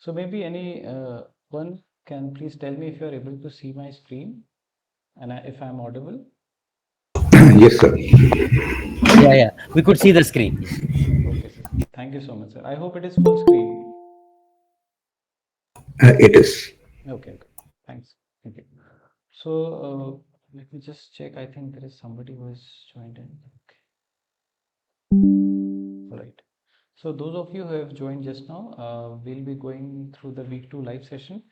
So maybe any one can please tell me if you are able to see my screen and if I'm audible. Yes, sir. Yeah. We could see the screen. Okay, sir. Thank you so much, sir. I hope it is full screen. It is. Okay. Thanks. Thank you. So let me just check. I think there is somebody who has joined in. Okay. All right. So those of you who have joined just now, we'll be going through the week 2 live session.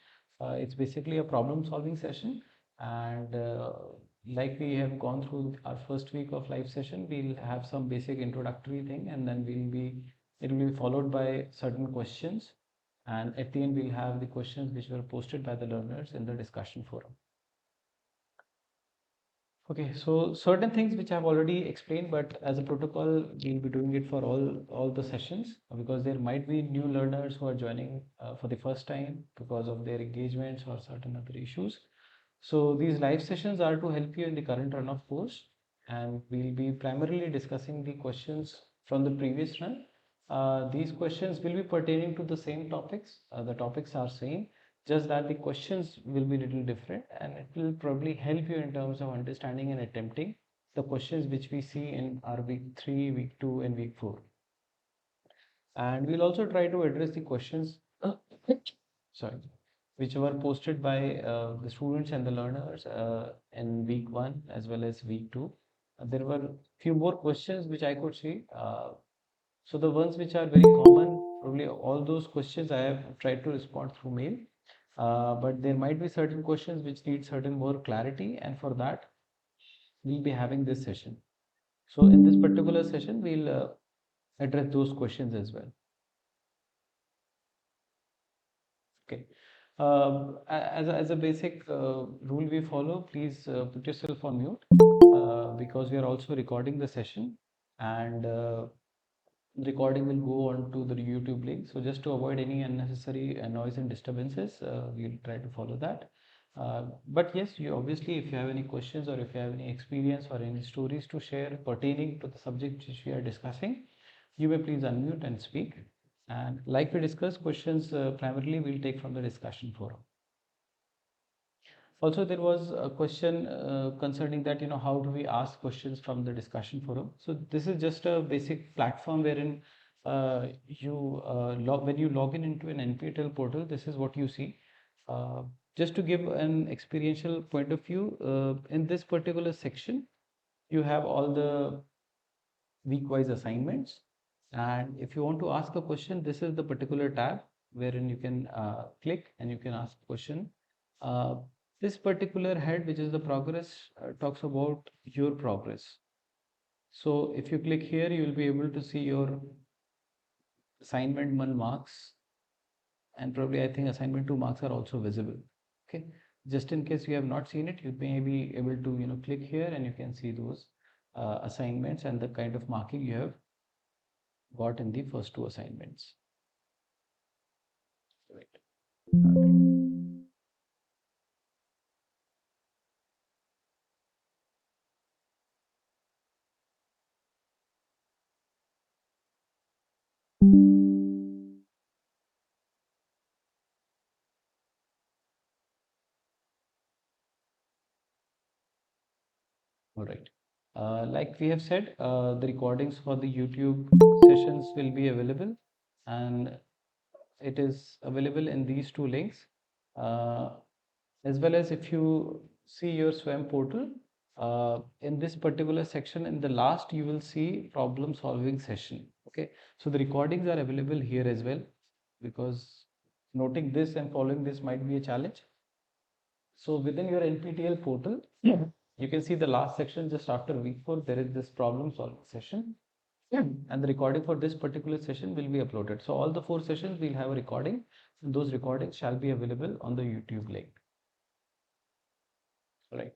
It's basically a problem solving session, and like we have gone through our first week of live session, we'll have some basic introductory thing, and then it will be followed by certain questions, and at the end we'll have the questions which were posted by the learners in the discussion forum. Okay, so certain things which I've already explained, but as a protocol, we'll be doing it for all the sessions because there might be new learners who are joining for the first time because of their engagements or certain other issues. So these live sessions are to help you in the current run of course, and we'll be primarily discussing the questions from the previous run. These questions will be pertaining to the same topics. The topics are same, just that the questions will be little different, and it will probably help you in terms of understanding and attempting the questions which we see in our week 3, week 2, and week 4. And we'll also try to address the questions sorry, which were posted by the students and the learners in week 1 as well as week 2. There were few more questions which I could see. So the ones which are very common, probably all those questions I have tried to respond through mail. But there might be certain questions which need certain more clarity, and for that we'll be having this session. So in this particular session, we'll address those questions as well. Okay. As a basic rule we follow, please put yourself on mute because we are also recording the session, and recording will go on to the YouTube link. So just to avoid any unnecessary noise and disturbances, we'll try to follow that. But yes, you obviously, if you have any questions or if you have any experience or any stories to share pertaining to the subject which we are discussing, you may please unmute and speak. And like we discussed, questions primarily we'll take from the discussion forum. Also, there was a question concerning that, how do we ask questions from the discussion forum? So this is just a basic platform wherein when you log in into an NPTEL portal, this is what you see. Just to give an experiential point of view, in this particular section, you have all the week-wise assignments. And if you want to ask a question, this is the particular tab wherein you can click and you can ask a question. Uh, this particular head, which is the progress, talks about your progress. So if you click here, you will be able to see your assignment 1 marks, and probably I think assignment 2 marks are also visible. Okay, just in case you have not seen it, you may be able to click here and you can see those assignments and the kind of marking you have got in the first 2 assignments. Right. All right. Like we have said, the recordings for the YouTube sessions will be available, and it is available in these 2 links. As well as if you see your SWAM portal, in this particular section, in the last, you will see problem solving session. Okay, so the recordings are available here as well, because noting this and following this might be a challenge. So within your NPTEL portal, you can see the last section just after week 4, there is this problem solving session. And the recording for this particular session will be uploaded. So all the 4 sessions will have a recording, and those recordings shall be available on the YouTube link. Right.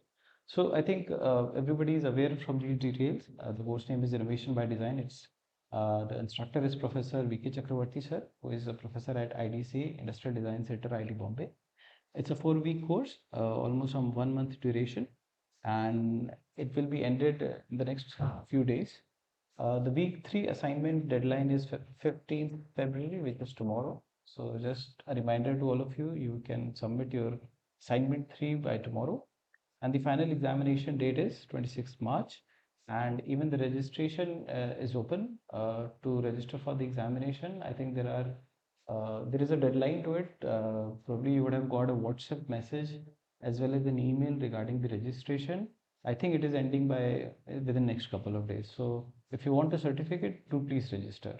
So I think everybody is aware from these details. The course name is Innovation by Design. It's the instructor is Professor V.K. Chakravarti sir, who is a professor at IDC Industrial Design Center, IIT Bombay. It's a 4-week course, almost on 1 month duration, and it will be ended in the next few days. The week 3 assignment deadline is 15th February, which is tomorrow. So just a reminder to all of you, you can submit your assignment 3 by tomorrow. And the final examination date is 26th March. And even the registration is open to register for the examination. I think there is a deadline to it. Probably you would have got a WhatsApp message as well as an email regarding the registration. I think it is ending by within next couple of days. So if you want a certificate, do please register.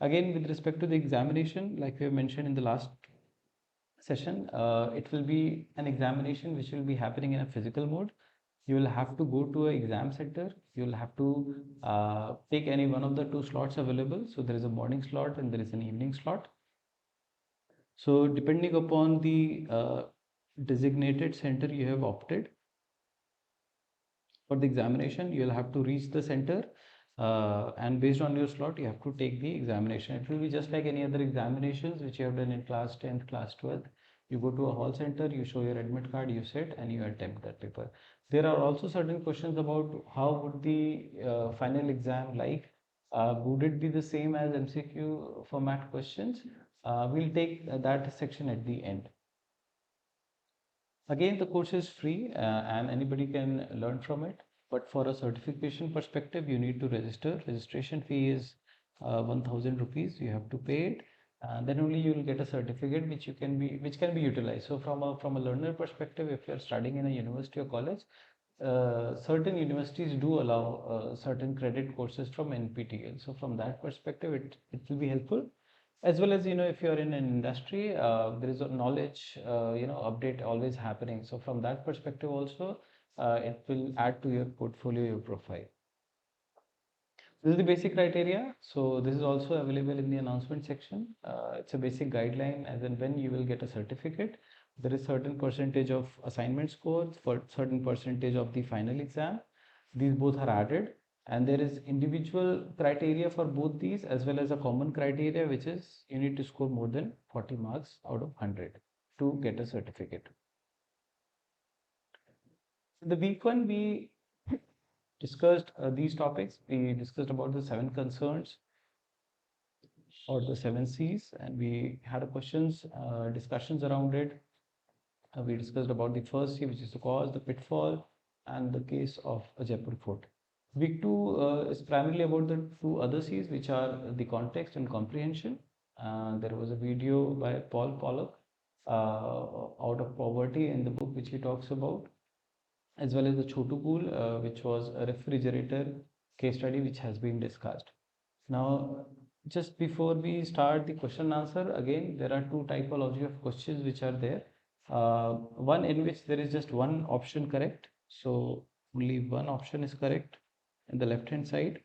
Again, with respect to the examination, like we have mentioned in the last session, it will be an examination which will be happening in a physical mode. You will have to go to an exam center. You will have to take any one of the two slots available. So there is a morning slot and there is an evening slot. So depending upon the designated center you have opted for the examination, you will have to reach the center, and based on your slot, you have to take the examination. It will be just like any other examinations which you have done in class 10th, class 12th. You go to a hall center, you show your admit card, you sit, and you attempt that paper. There are also certain questions about how would the final exam like. Would it be the same as MCQ format questions? We'll take that section at the end. Again, the course is free and anybody can learn from it. But for a certification perspective, you need to register. Registration fee is 1000 rupees. You have to pay it. Then only you will get a certificate which can be utilized. So from a learner perspective, if you are studying in a university or college, certain universities do allow certain credit courses from NPTEL. So from that perspective, it will be helpful, as well as if you are in an industry, there is a knowledge update always happening. So from that perspective also, it will add to your portfolio, your profile. This is the basic criteria. So this is also available in the announcement section. It's a basic guideline as in when you will get a certificate. There is certain percentage of assignment score for certain percentage of the final exam. These both are added, and there is individual criteria for both these as well as a common criteria, which is you need to score more than 40 marks out of 100 to get a certificate. The week one, we discussed these topics. We discussed about the 7 concerns or the 7 C's, and we had a discussions around it. We discussed about the first C, which is the cause, the pitfall, and the case of a Jaipur fort. Week 2 is primarily about the 2 other C's, which are the context and comprehension. There was a video by Paul Pollock, Out of Poverty, in the book which he talks about, as well as the Chotu Pool, which was a refrigerator case study which has been discussed. Now, just before we start the question and answer, again, there are 2 typology of questions which are there. One in which there is just one option correct. So only one option is correct in the left hand side.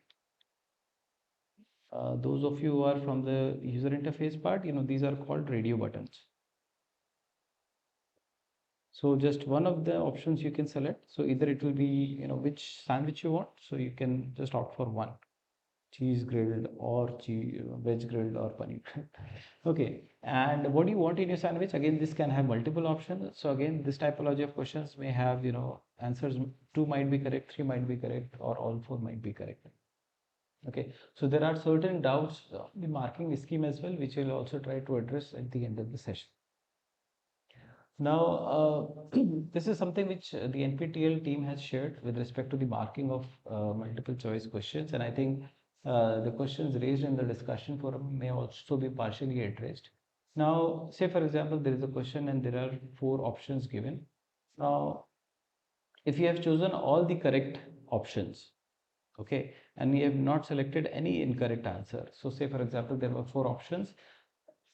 Those of you who are from the user interface part, these are called radio buttons. So just one of the options you can select. So either it will be, which sandwich you want. So you can just opt for one. Cheese grilled or veg grilled or paneer. Okay, and what do you want in your sandwich? Again, this can have multiple options. So again, this typology of questions may have answers. 2 might be correct, 3 might be correct, or all 4 might be correct. Okay, so there are certain doubts of the marking scheme as well, which we'll also try to address at the end of the session. Now, this is something which the NPTEL team has shared with respect to the marking of multiple choice questions, and I think the questions raised in the discussion forum may also be partially addressed. Now, say for example, there is a question and there are 4 options given. Now, if you have chosen all the correct options, okay, and you have not selected any incorrect answer. So say for example, there were 4 options.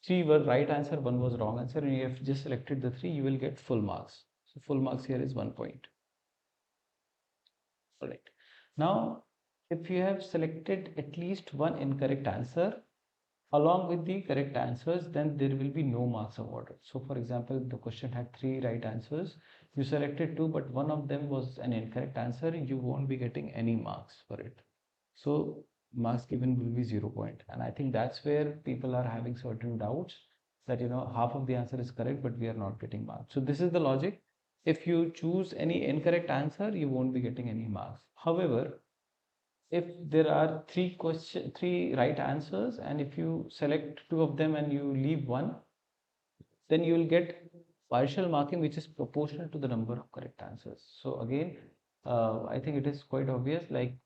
3 were right answer, 1 was wrong answer, and you have just selected the 3, you will get full marks. So full marks here is 1 point. All right. Now, if you have selected at least one incorrect answer along with the correct answers, then there will be no marks awarded. So for example, the question had 3 right answers. You selected 2, but one of them was an incorrect answer. You won't be getting any marks for it. So marks given will be 0 point. And I think that's where people are having certain doubts that, half of the answer is correct, but we are not getting marks. So this is the logic. If you choose any incorrect answer, you won't be getting any marks. However, if there are three right answers, and if you select two of them and you leave one, then you will get partial marking, which is proportional to the number of correct answers. So again, I think it is quite obvious, like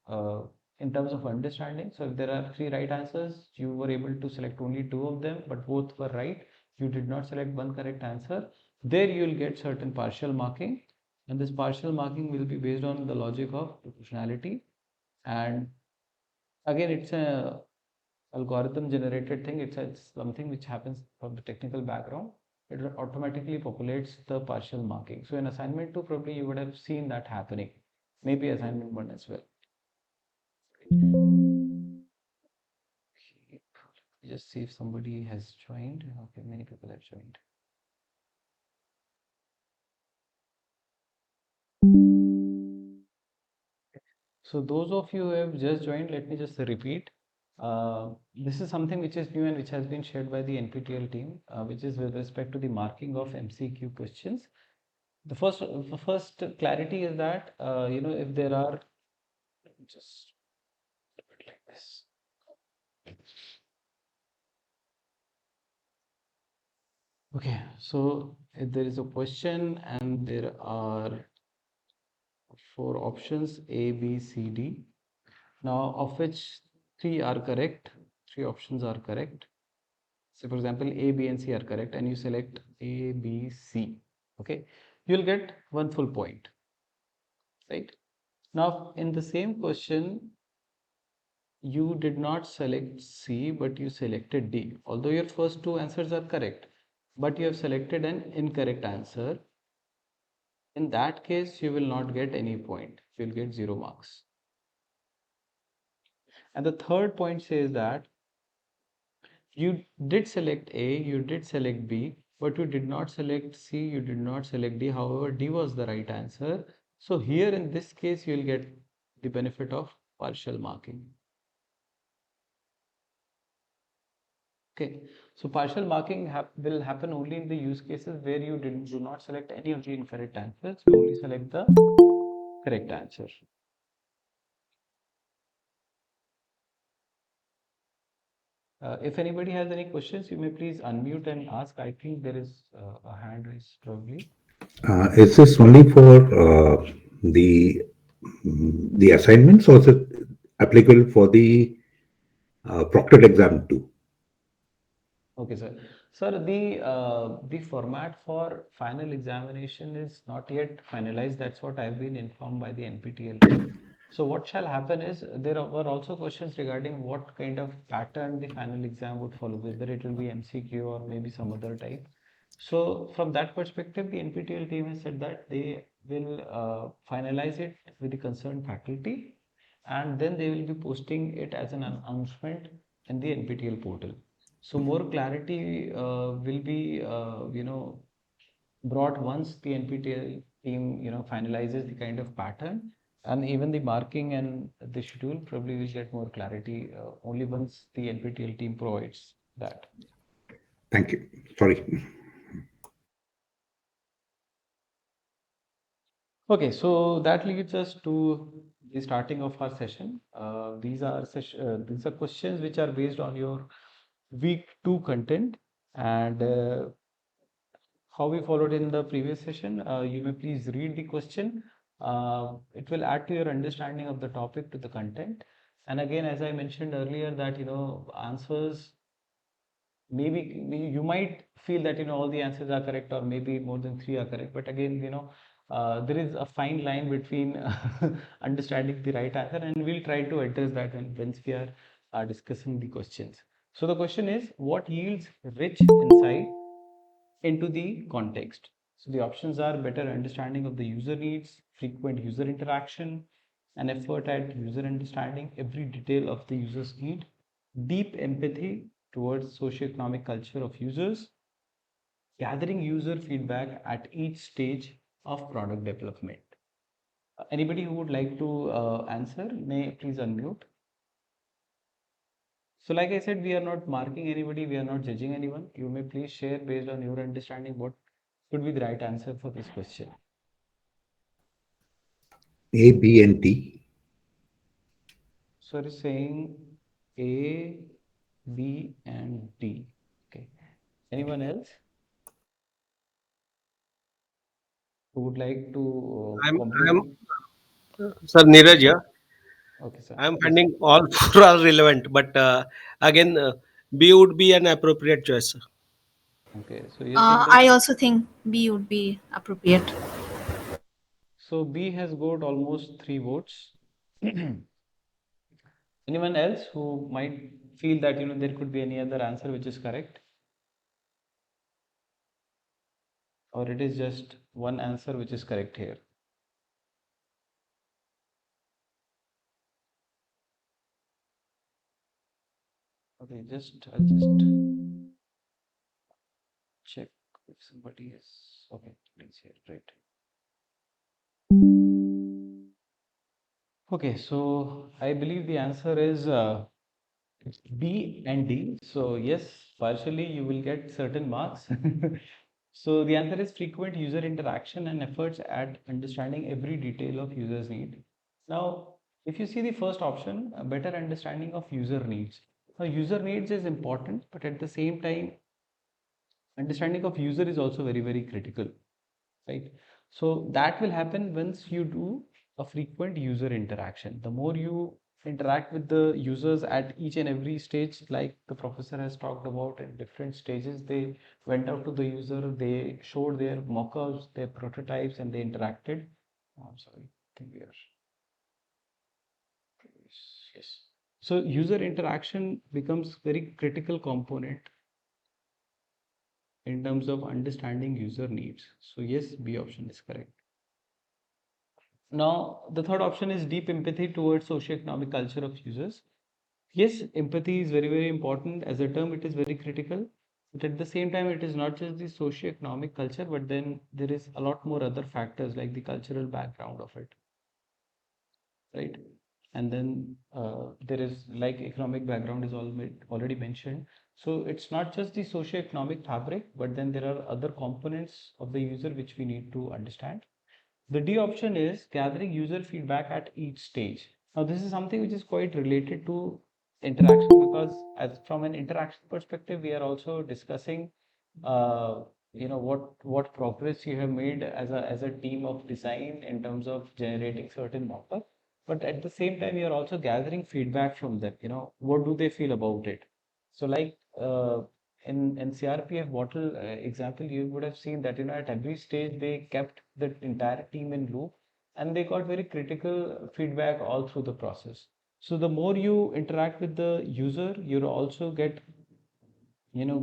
in terms of understanding. So if there are three right answers, you were able to select only two of them, but both were right. You did not select one correct answer. There you will get certain partial marking, and this partial marking will be based on the logic of proportionality. And again, it's a algorithm generated thing. It's something which happens from the technical background. It automatically populates the partial marking. So in assignment 2, probably you would have seen that happening. Maybe assignment 1 as well. Okay, just see if somebody has joined. Okay, many people have joined. So those of you who have just joined, let me just repeat. This is something which is new and which has been shared by the NPTEL team, which is with respect to the marking of MCQ questions. The first clarity is that if there are, just do it like this. Okay, so if there is a question and there are four options A, B, C, D. Now, of which three are correct, three options are correct. So, for example, A, B, and C are correct, and you select A, B, C. Okay, you'll get one full point, right? Now, in the same question, you did not select C, but you selected D. Although your first two answers are correct, but you have selected an incorrect answer. In that case, you will not get any point. You will get 0 marks. And the third point says that you did select A, you did select B, but you did not select C, you did not select D. However, D was the right answer. So here in this case, you will get the benefit of partial marking. Okay, so partial marking will happen only in the use cases where you do not select any of the incorrect answers, you only select the correct answer. If anybody has any questions, you may please unmute and ask. I think there is a hand raised probably. Is this only for the assignments, or is it applicable for the proctored exam too? Okay, sir. Sir, the format for final examination is not yet finalized. That's what I've been informed by the NPTEL team. So what shall happen is were also questions regarding what kind of pattern the final exam would follow, whether it will be MCQ or maybe some other type. So from that perspective, the NPTEL team has said that they will finalize it with the concerned faculty, and then they will be posting it as an announcement in the NPTEL portal. So more clarity will be, brought once the NPTEL team, finalizes the kind of pattern, and even the marking and the schedule probably will get more clarity only once the NPTEL team provides that. Thank you. Sorry. Okay, so that leads us to the starting of our session. These are questions which are based on your week 2 content, and how we followed in the previous session. You may please read the question. It will add to your understanding of the topic, to the content. And again, as I mentioned earlier, that answers, maybe you might feel that all the answers are correct, or maybe more than three are correct. But again, there is a fine line between understanding the right answer, and we'll try to address that once we are discussing the questions. So the question is, what yields rich insight into the context? So the options are better understanding of the user needs, frequent user interaction, an effort at user understanding every detail of the user's need, deep empathy towards socioeconomic culture of users, gathering user feedback at each stage of product development. Anybody who would like to answer may please unmute. So like I said, we are not marking anybody, we are not judging anyone. You may please share based on your understanding what could be the right answer for this question. A, B, and D. professor is saying A, B, and D. Okay. Anyone else who would like to I'm complement? Sir Neeraj, yeah. Okay, sir. I'm Yes. finding all four are relevant, but again, B would be an appropriate choice, sir. Okay. So you're saying that. I also think B would be appropriate. So B has got almost 3 votes. Anyone else who might feel that there could be any other answer which is correct, or it is just one answer which is correct here? Okay, I'll just check if somebody is okay. Please here, right? Okay, so I believe the answer is B and D. So yes, partially you will get certain marks. So the answer is frequent user interaction and efforts at understanding every detail of user's need. Now, if you see the first option, a better understanding of user needs. Now, user needs is important, but at the same time, understanding of user is also very, very critical, right? So that will happen once you do a frequent user interaction. The more you interact with the users at each and every stage, like the professor has talked about in different stages, they went out to the user, they showed their mock-ups, their prototypes, and they interacted. Oh, I'm sorry, I think we are, yes. So user interaction becomes very critical component in terms of understanding user needs. So yes, B option is correct. Now, the third option is deep empathy towards socioeconomic culture of users. Yes, empathy is very, very important. As a term, it is very critical. But at the same time, it is not just the socioeconomic culture, but then there is a lot more other factors like the cultural background of it, right? And then there is like economic background is already mentioned. So it's not just the socioeconomic fabric, but then there are other components of the user which we need to understand. The D option is gathering user feedback at each stage. Now, this is something which is quite related to interaction because, as from an interaction perspective, we are also discussing, what progress you have made as a team of design in terms of generating certain mock-up. But at the same time, you are also gathering feedback from them. What do they feel about it? So, like in CRPF bottle example, you would have seen that at every stage they kept the entire team in loop and they got very critical feedback all through the process. So the more you interact with the user, you also get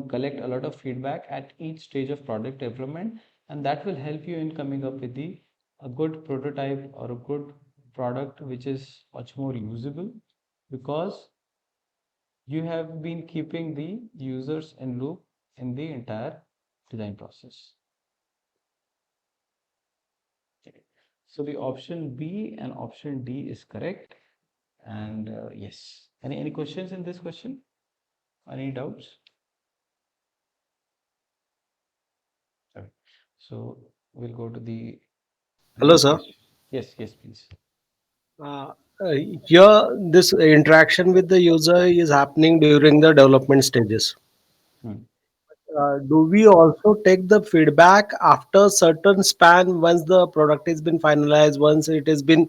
collect a lot of feedback at each stage of product development, and that will help you in coming up with the a good prototype or a good product which is much more usable because you have been keeping the users in loop in the entire design process. Okay. So the option B and option D is correct. And yes, any questions in this question? Any doubts? Okay. So we'll go to the Hello, next sir. question. Yes, yes, please. Uh, uh, Here, this interaction with the user is happening during the development stages. Hmm. Do we also take the feedback after certain span once the product has been finalized, once it has been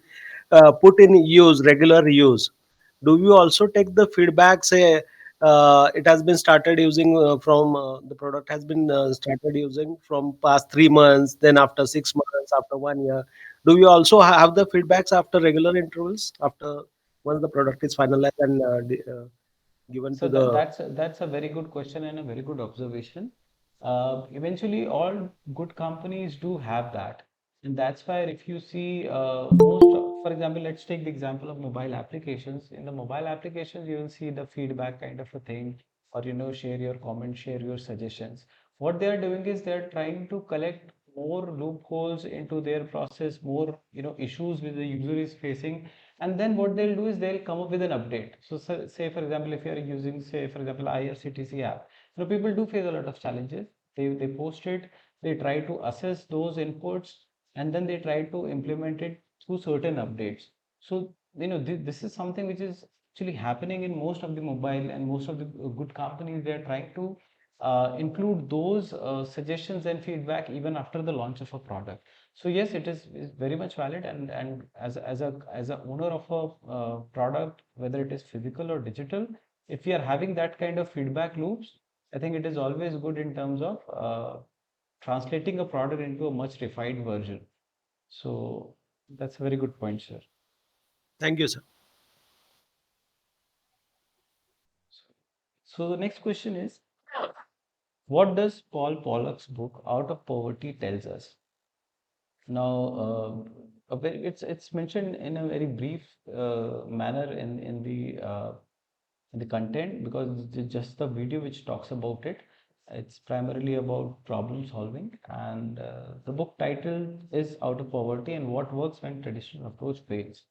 put in use, regular use? Do we also take the feedback, say, it has been started using from the product has been started using from past 3 months, then after 6 months, after 1 year? Do we also have the feedbacks after regular intervals, after once the product is finalized and given So to the that's a very good question and a very good observation. Eventually, all good companies do have that, and that's why if you see for example, let's take the example of mobile applications. In the mobile applications, you will see the feedback kind of a thing, or share your comments, share your suggestions. What they are doing is they are trying to collect more loopholes into their process, more issues which the user is facing, and then what they'll do is they'll come up with an update. So say for example, if you are using, say for example, IRCTC app, people do face a lot of challenges. They post it, they try to assess those inputs, and then they try to implement it through certain updates. So this is something which is actually happening in most of the mobile and most of the good companies. They are trying to include those suggestions and feedback even after the launch of a product. So yes, is very much valid, and as a owner of a product, whether it is physical or digital, if we are having that kind of feedback loops, I think it is always good in terms of translating a product into a much refined version. So that's a very good point, sir. Thank you, sir. So the next question is, what does Paul Pollock's book Out of Poverty tells us? Now, it's mentioned in a very brief manner in the content, because it's just the video which talks about it. It's primarily about problem solving, and the book title is Out of Poverty and What Works When Traditional Approach Fails.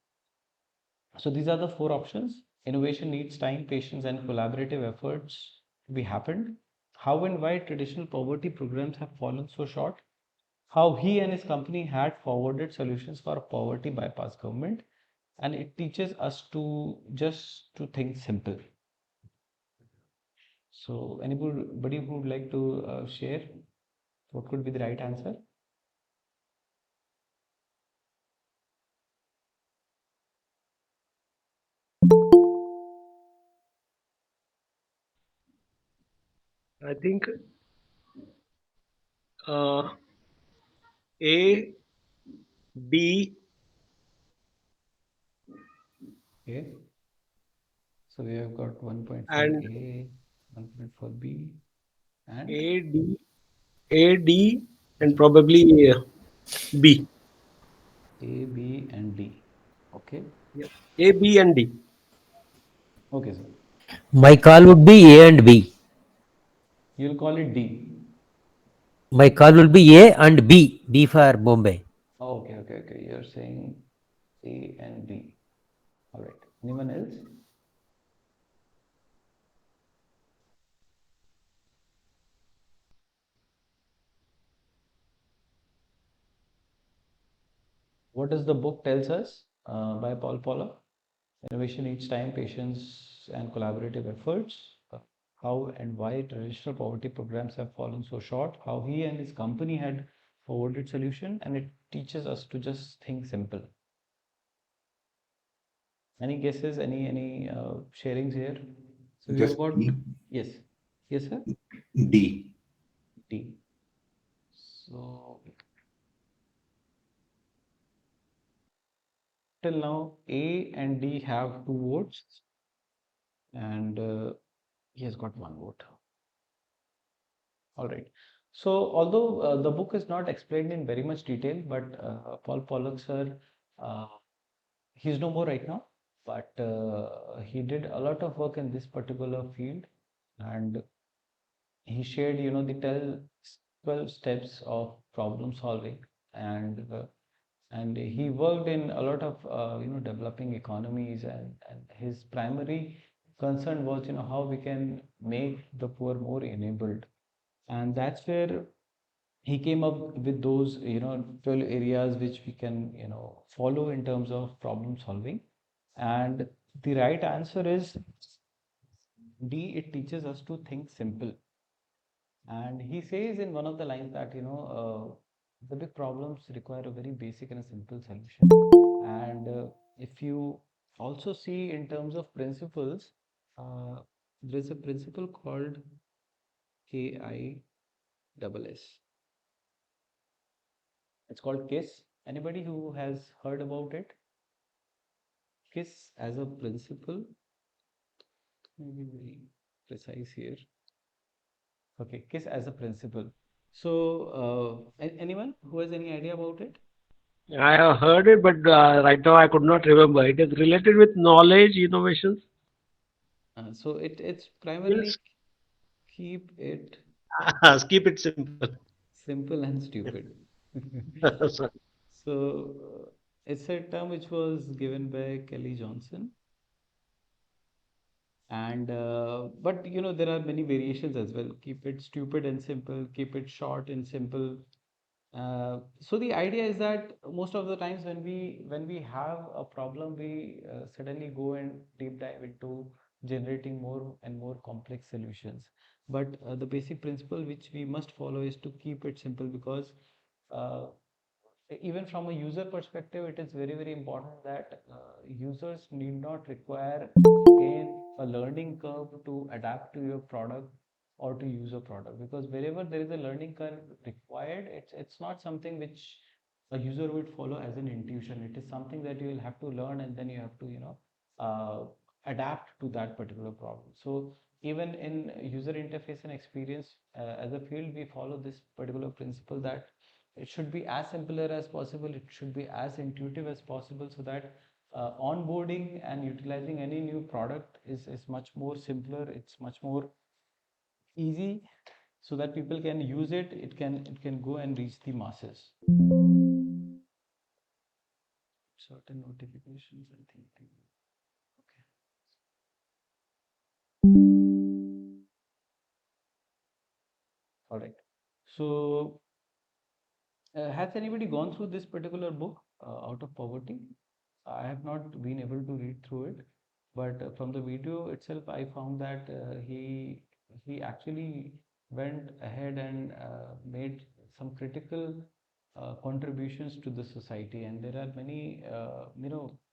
So these are the four options. Innovation needs time, patience, and collaborative efforts to be happened. How and why traditional poverty programs have fallen so short. How he and his company had forwarded solutions for a poverty bypass government. And it teaches us to just to think simple. So anybody who would like to share what could be the right answer? I think uh, A, D, Okay. So we have got 1 point for and A, 1 point for B, and A, D, A, D, and probably B. A, B, and D. Okay. Yeah. A, B, and D. Okay, sir. My call would be A and B. You'll call it D. My call will be A and B. B for Bombay. Oh, okay. You're saying A and B. All right. Anyone else? What does the book tells us by Paul Poller? Innovation needs time, patience, and collaborative efforts. How and why traditional poverty programs have fallen so short. How he and his company had forwarded solution, and it teaches us to just think simple. Any guesses? Any sharings here? So we have Just got, D. yes, yes, sir. D. D. So till now, A and D have two votes, and he has got one vote. All right. So, although the book is not explained in very much detail, but Paul Pollock, sir, uh, he's no more right now, but he did a lot of work in this particular field, and he shared, the 12 steps of problem solving, and he worked in a lot of developing economies, and his primary concern was how we can make the poor more enabled, and that's where he came up with those 12 areas which we can follow in terms of problem solving, and the right answer is D. It teaches us to think simple. And he says in one of the lines that the big problems require a very basic and a simple solution. And if you also see in terms of principles, there is a principle called KISS. It's called KISS. Anybody who has heard about it? KISS as a principle. Maybe very precise here. Okay, KISS as a principle. So, anyone who has any idea about it? I have heard it, but right now I could not remember. It is related with knowledge, innovations, So it's primarily skills. keep it Keep it simple. simple and stupid. Sorry. So it's a term which was given by Kelly Johnson, and but there are many variations as well. Keep it stupid and simple. Keep it short and simple. So the idea is that most of the times when we have a problem, we suddenly go and deep dive into generating more and more complex solutions. But the basic principle which we must follow is to keep it simple, because uh, even from a user perspective, it is very, very important that users need not require again a learning curve to adapt to your product or to use a product, because wherever there is a learning curve required, it's not something which a user would follow as an intuition. It is something that you will have to learn, and then you have to uh, adapt to that particular problem. So even in user interface and experience, as a field, we follow this particular principle that it should be as simpler as possible, it should be as intuitive as possible, so that onboarding and utilizing any new product is much more simpler, it's much more easy, so that people can use it, it can go and reach the masses. Certain notifications, I think. Okay. All right. So has anybody gone through this particular book, Out of Poverty? I have not been able to read through it, but from the video itself, I found that he actually went ahead and made some critical contributions to the society, and there are many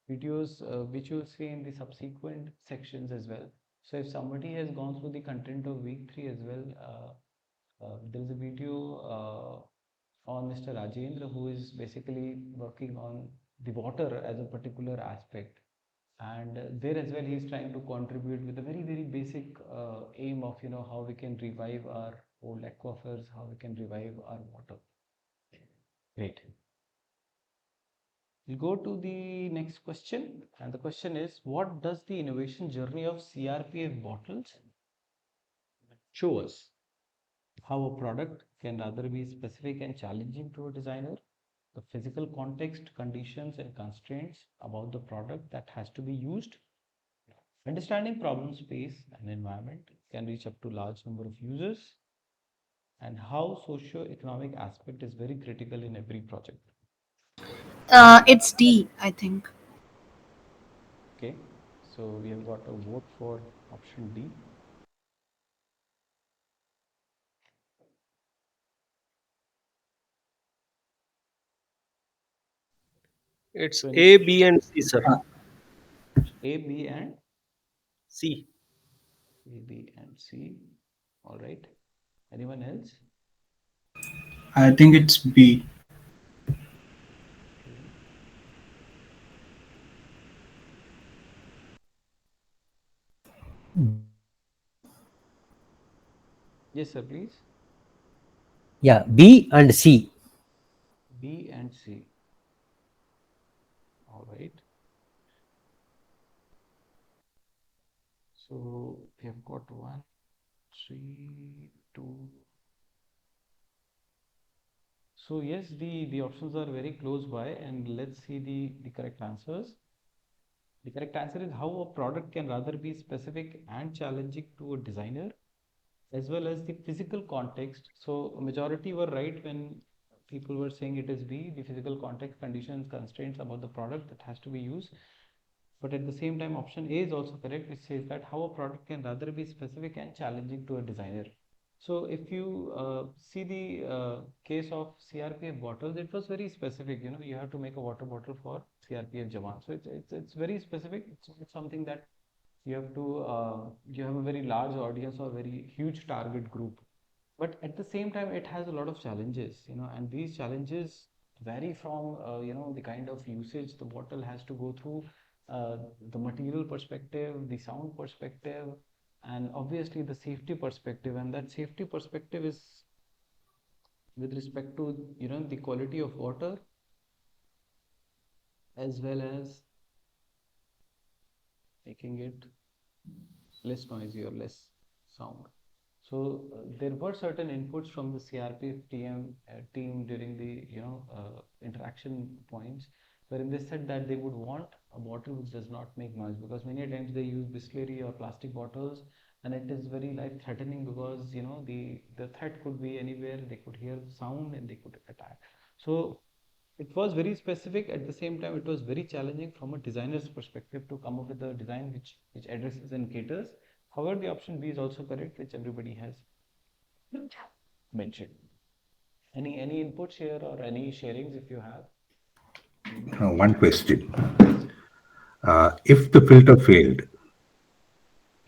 videos which you'll see in the subsequent sections as well. So if somebody has gone through the content of week 3 as well, there is a video on Mr. Rajendra, who is basically working on the water as a particular aspect. And there as well, he's trying to contribute with a very, very basic aim of, how we can revive our old aquifers, how we can revive our water. Great. We'll go to the next question. And the question is, what does the innovation journey of CRPF bottles show us? How a product can rather be specific and challenging to a designer, the physical context, conditions, and constraints about the product that has to be used. Understanding problem space and environment can reach up to large number of users, and how socio-economic aspect is very critical in every project. It's D, I think. Okay, so we have got a vote for option D. It's So A, B, and C, sir. A, B, and C. A, B, and C. All right. Anyone else? I think it's B. Okay. Yes, sir, please. Yeah, B and C. B and C. All right. So we have got 1, 3, 2. So yes, the options are very close by, and let's see the correct answers. The correct answer is how a product can rather be specific and challenging to a designer, as well as the physical context. So a majority were right when people were saying it is B, the physical context, conditions, constraints about the product that has to be used. But at the same time, option A is also correct, which says that how a product can rather be specific and challenging to a designer. So if you see the case of CRPF bottles, it was very specific. You have to make a water bottle for CRPF Jawan. So it's very specific. It's not something that you have a very large audience or very huge target group. But at the same time, it has a lot of challenges, and these challenges vary from the kind of usage the bottle has to go through, the material perspective, the sound perspective, and obviously the safety perspective. And that safety perspective is with respect to the quality of water, as well as making it less noisy or less sound. So there were certain inputs from the CRPF team during the interaction points, wherein they said that they would want a bottle which does not make noise, because many times they use Bisleri or plastic bottles and it is very life threatening because the threat could be anywhere. They could hear the sound and they could attack. So it was very specific. At the same time, it was very challenging from a designer's perspective to come up with a design which addresses and caters. However, the option B is also correct, which everybody has mentioned. Any inputs here or any sharings if you have? Anybody? One question. Yes. If the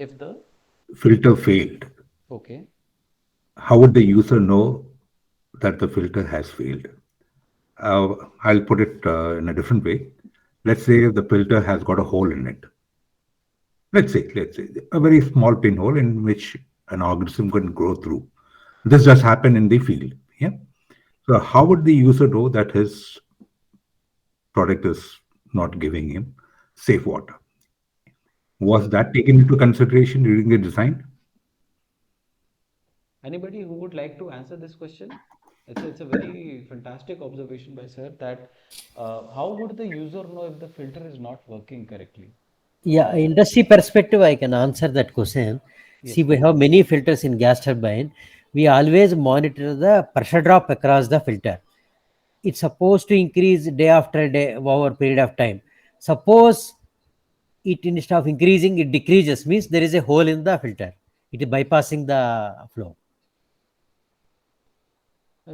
If the filter failed, okay. how would the user know that the filter has failed? I'll put it in a different way. Let's say the filter has got a hole in it. Let's say a very small pinhole in which an organism can grow through. This does happen in the field. Yeah. So how would the user know that his product is not giving him safe water? Was that taken into consideration during the design? Anybody who would like to answer this question? It's a very fantastic observation by sir that how would the user know if the filter is not working correctly? Yeah, industry perspective, I can answer that question. See, Yes, we have many filters in gas turbine. We always monitor the pressure drop across the filter. It's supposed to increase day after day over a period of time. Suppose it, instead of increasing, it decreases, means there is a hole in the filter. It is bypassing the flow.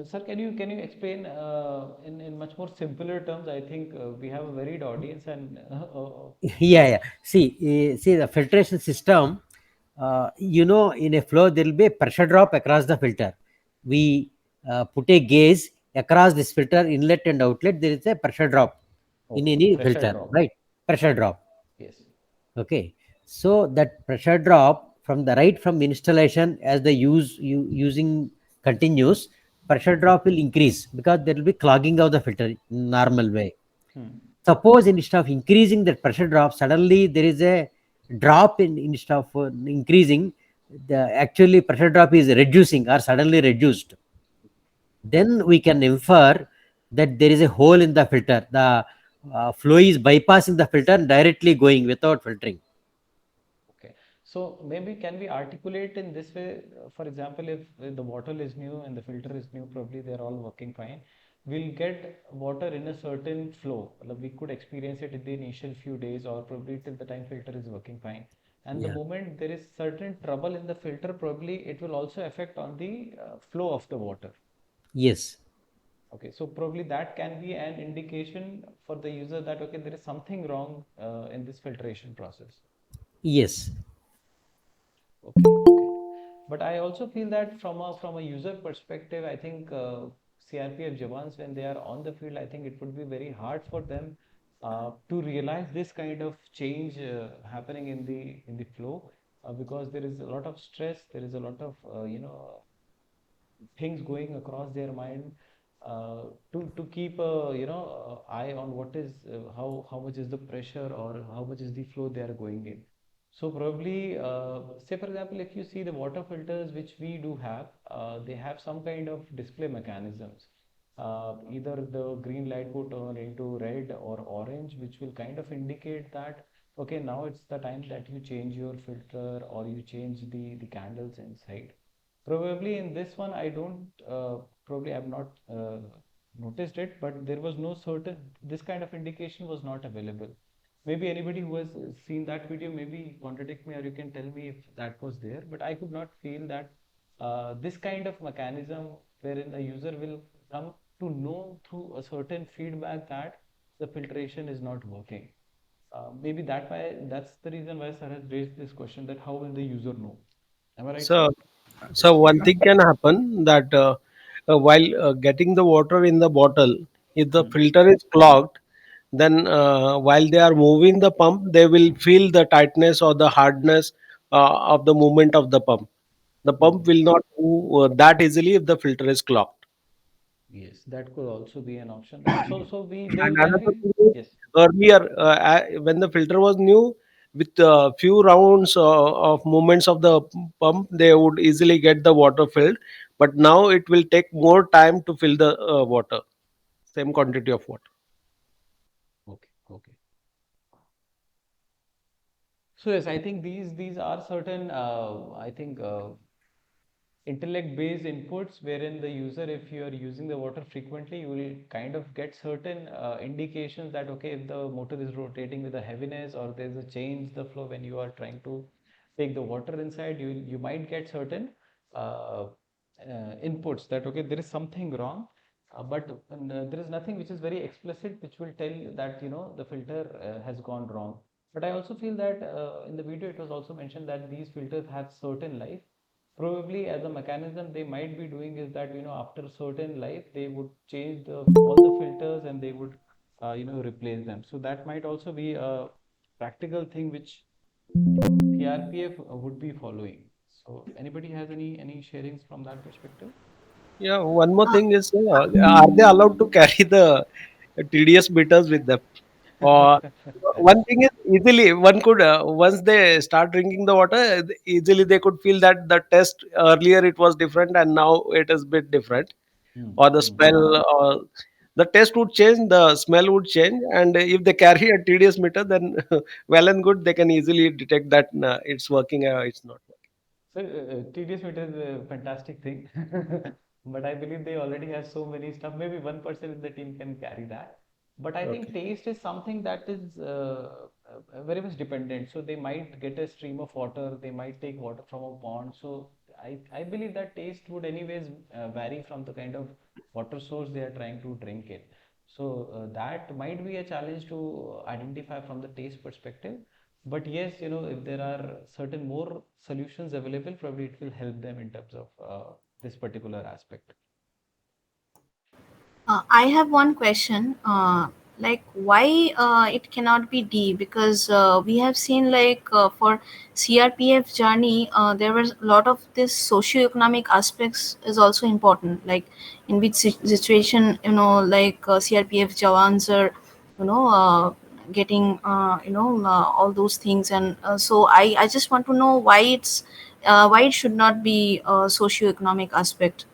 sir, can you explain in much more simpler terms? I think we have a varied audience and Yeah, yeah. See the filtration system. In a flow there will be a pressure drop across the filter. We put a gauge across this filter inlet and outlet. There is a pressure drop in okay, any pressure filter, drop. right? Pressure drop. Yes. Okay. So that pressure drop from the right from installation, as the using continues, pressure drop will increase because there will be clogging of the filter in normal way. Hmm. Suppose instead of increasing that pressure drop, suddenly there is a drop in, instead of increasing, the actually pressure drop is reducing or suddenly reduced. Then we can infer that there is a hole in the filter. The flow is bypassing the filter and directly going without filtering. Okay. So maybe can we articulate in this way? For example, if the bottle is new and the filter is new, probably they're all working fine. We'll get water in a certain flow. Like we could experience it in the initial few days or probably till the time filter is working fine. And the Yeah. moment there is certain trouble in the filter, probably it will also affect on the flow of the water. Yes. Okay, so probably that can be an indication for the user that okay, there is something wrong in this filtration process. Yes. Okay, okay. But I also feel that from a user perspective, I think CRPF Jawans when they are on the field, I think it would be very hard for them to realize this kind of change happening in the flow because there is a lot of stress, there is a lot of things going across their mind to keep a eye on what is how much is the pressure or how much is the flow they are going in. So probably say for example if you see the water filters which we do have, they have some kind of display mechanisms. Either the green light would turn into red or orange, which will kind of indicate that okay, now it's the time that you change your filter or you change the candles inside. Probably in this one, I don't, probably I've not noticed it, but there was no certain, this kind of indication was not available. Maybe anybody who has seen that video, maybe contradict me or you can tell me if that was there, but I could not feel that this kind of mechanism wherein a user will come to know through a certain feedback that the filtration is not working. Maybe that's the reason why sir has raised this question that how will the user know? Am I right, sir? So, so one thing can happen that while getting the water in the bottle, if the Hmm. filter is clogged, then while they are moving the pump, they will feel the tightness or the hardness of the movement of the pump. The pump Hmm. will not move that easily if the filter is clogged. Yes, that could also be an option, right? So we there And can another be thing is, yes. earlier, when the filter was new, with a few rounds of movements of the pump, they would easily get the water filled. But now it will take more time to fill the water, same quantity of water. Okay, okay. So yes, I think these are certain I think intellect based inputs wherein the user, if you are using the water frequently, you will kind of get certain indications that okay, if the motor is rotating with a heaviness or there's a change the flow when you are trying to take the water inside, you might get certain uh, inputs that okay, there is something wrong, but there is nothing which is very explicit which will tell you that the filter has gone wrong. But I also feel that in the video it was also mentioned that these filters have certain life. Probably as a mechanism they might be doing is that after a certain life they would change all the filters and they would replace them. So that might also be a practical thing which CRPF would be following. So anybody has any sharings from that perspective? Yeah, one more Uh, thing is, are they allowed to carry the TDS meters with them? Or one thing is, easily one could once they start drinking the water, easily they could feel that the test earlier it was different and now it is bit different, Hmm, or the hmm. smell, or the taste would change, the smell would change, and if they carry a TDS meter, then well and good, they can easily detect that it's working, it's not working. So TDS meter is a fantastic thing, but I believe they already have so many stuff. Maybe one person in the team can carry that. But I think Okay. taste is something that is very much dependent. So they might get a stream of water, they might take water from a pond. So I believe that taste would anyways vary from the kind of water source they are trying to drink it. So that might be a challenge to identify from the taste perspective. But yes, if there are certain more solutions available, probably it will help them in terms of this particular aspect. I have one question. Like, why it cannot be D? Because we have seen, like, for CRPF journey, there was a lot of this socio-economic aspects is also important. Like, in which situation, like CRPF jawans are, getting, all those things. And so I just want to know why it should not be a socio-economic aspect.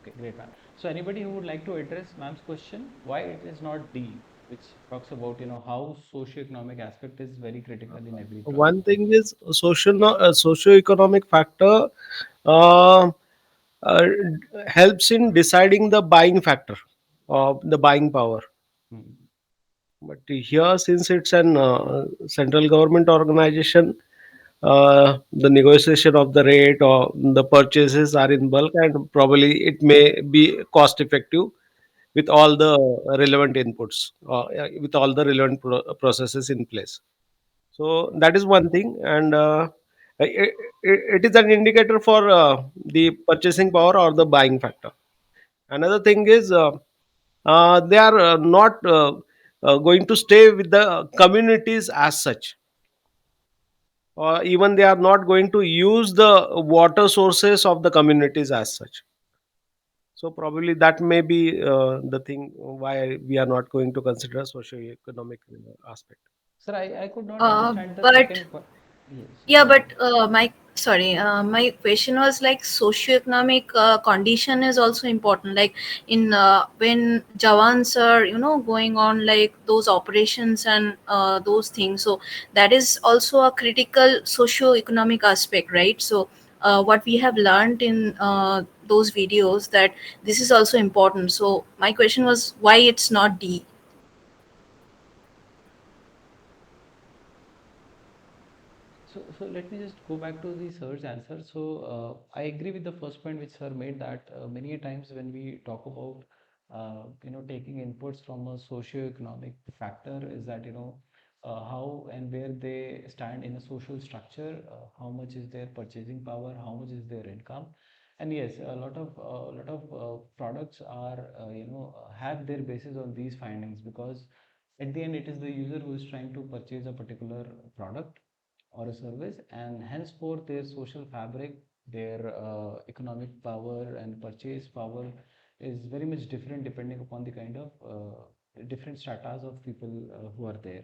Okay, great, ma'am. So anybody who would like to address ma'am's question, why it is not D, which talks about, how socio-economic aspect is very critical in every One project. thing is socio-economic factor uh, uh, helps in deciding the buying factor of the buying power. Hmm. But here, since it's an central government organization, the negotiation of the rate or the purchases are in bulk, and probably it may be cost effective with all the relevant inputs, with all the relevant processes in place. So that is one thing, and it is an indicator for the purchasing power or the buying factor. Another thing is, they are not going to stay with the communities as such, or even they are not going to use the water sources of the communities as such. So probably that may be the thing why we are not going to consider socio-economic aspect. Sir, I could not understand the But second point. Yes, yeah, go but ahead. my question was like socioeconomic condition is also important. Like in when Jawans are going on like those operations and those things. So that is also a critical socioeconomic aspect, right? So what we have learned in those videos that this is also important. So my question was why it's not D. So let me just go back to the sir's answer. So I agree with the first point which sir made that many times when we talk about taking inputs from a socio-economic factor is that how and where they stand in a social structure, how much is their purchasing power, how much is their income, and yes, a lot of products are have their basis on these findings because at the end it is the user who is trying to purchase a particular product or a service, and henceforth their social fabric, their economic power and purchase power is very much different depending upon the kind of different stratas of people who are there.